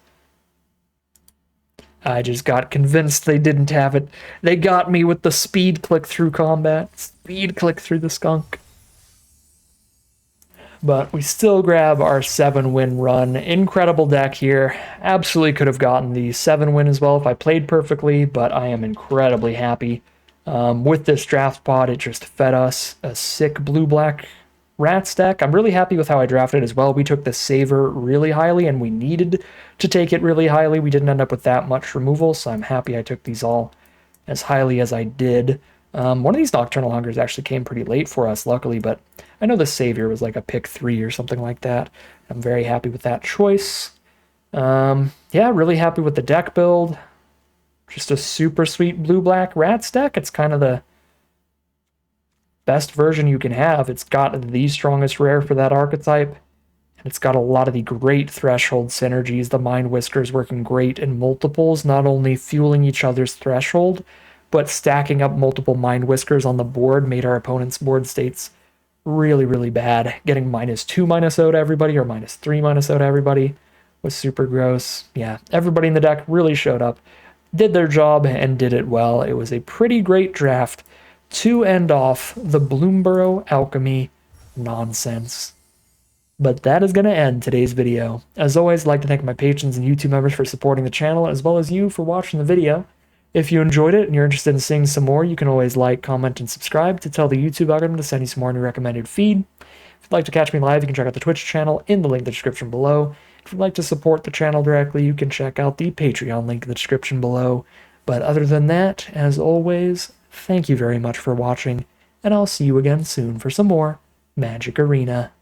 I just got convinced they didn't have it. They got me with the speed click through combat. Speed click through the skunk. But we still grab our 7-win run. Incredible deck here. Absolutely could have gotten the 7-win as well if I played perfectly, but I am incredibly happy. With this draft pod, it just fed us a sick blue-black Rats deck. I'm really happy with how I drafted as well. We took the Savor really highly, and we needed to take it really highly. We didn't end up with that much removal, so I'm happy I took these all as highly as I did. One of these Nocturnal Hungers actually came pretty late for us, luckily, but I know the Savior was like a pick 3 or something like that. I'm very happy with that choice. Yeah, really happy with the deck build. Just a super sweet blue-black Rats deck. It's kind of the best version you can have. It's got the strongest rare for that archetype, and it's got a lot of the great threshold synergies. The Mind Whiskers working great in multiples, not only fueling each other's threshold, but stacking up multiple Mind Whiskers on the board made our opponent's board states really, really bad. Getting -2/-0 to everybody or -3/-0 to everybody was super gross. Yeah, everybody in the deck really showed up, did their job, and did it well. It was a pretty great draft to end off the Bloomburrow Alchemy nonsense. But that is going to end today's video. As always, I'd like to thank my patrons and YouTube members for supporting the channel, as well as you for watching the video. If you enjoyed it and you're interested in seeing some more, you can always like, comment, and subscribe to tell the YouTube algorithm to send you some more in your recommended feed. If you'd like to catch me live, you can check out the Twitch channel in the link in the description below. If you'd like to support the channel directly, you can check out the Patreon link in the description below. But other than that, as always, thank you very much for watching, and I'll see you again soon for some more Magic Arena.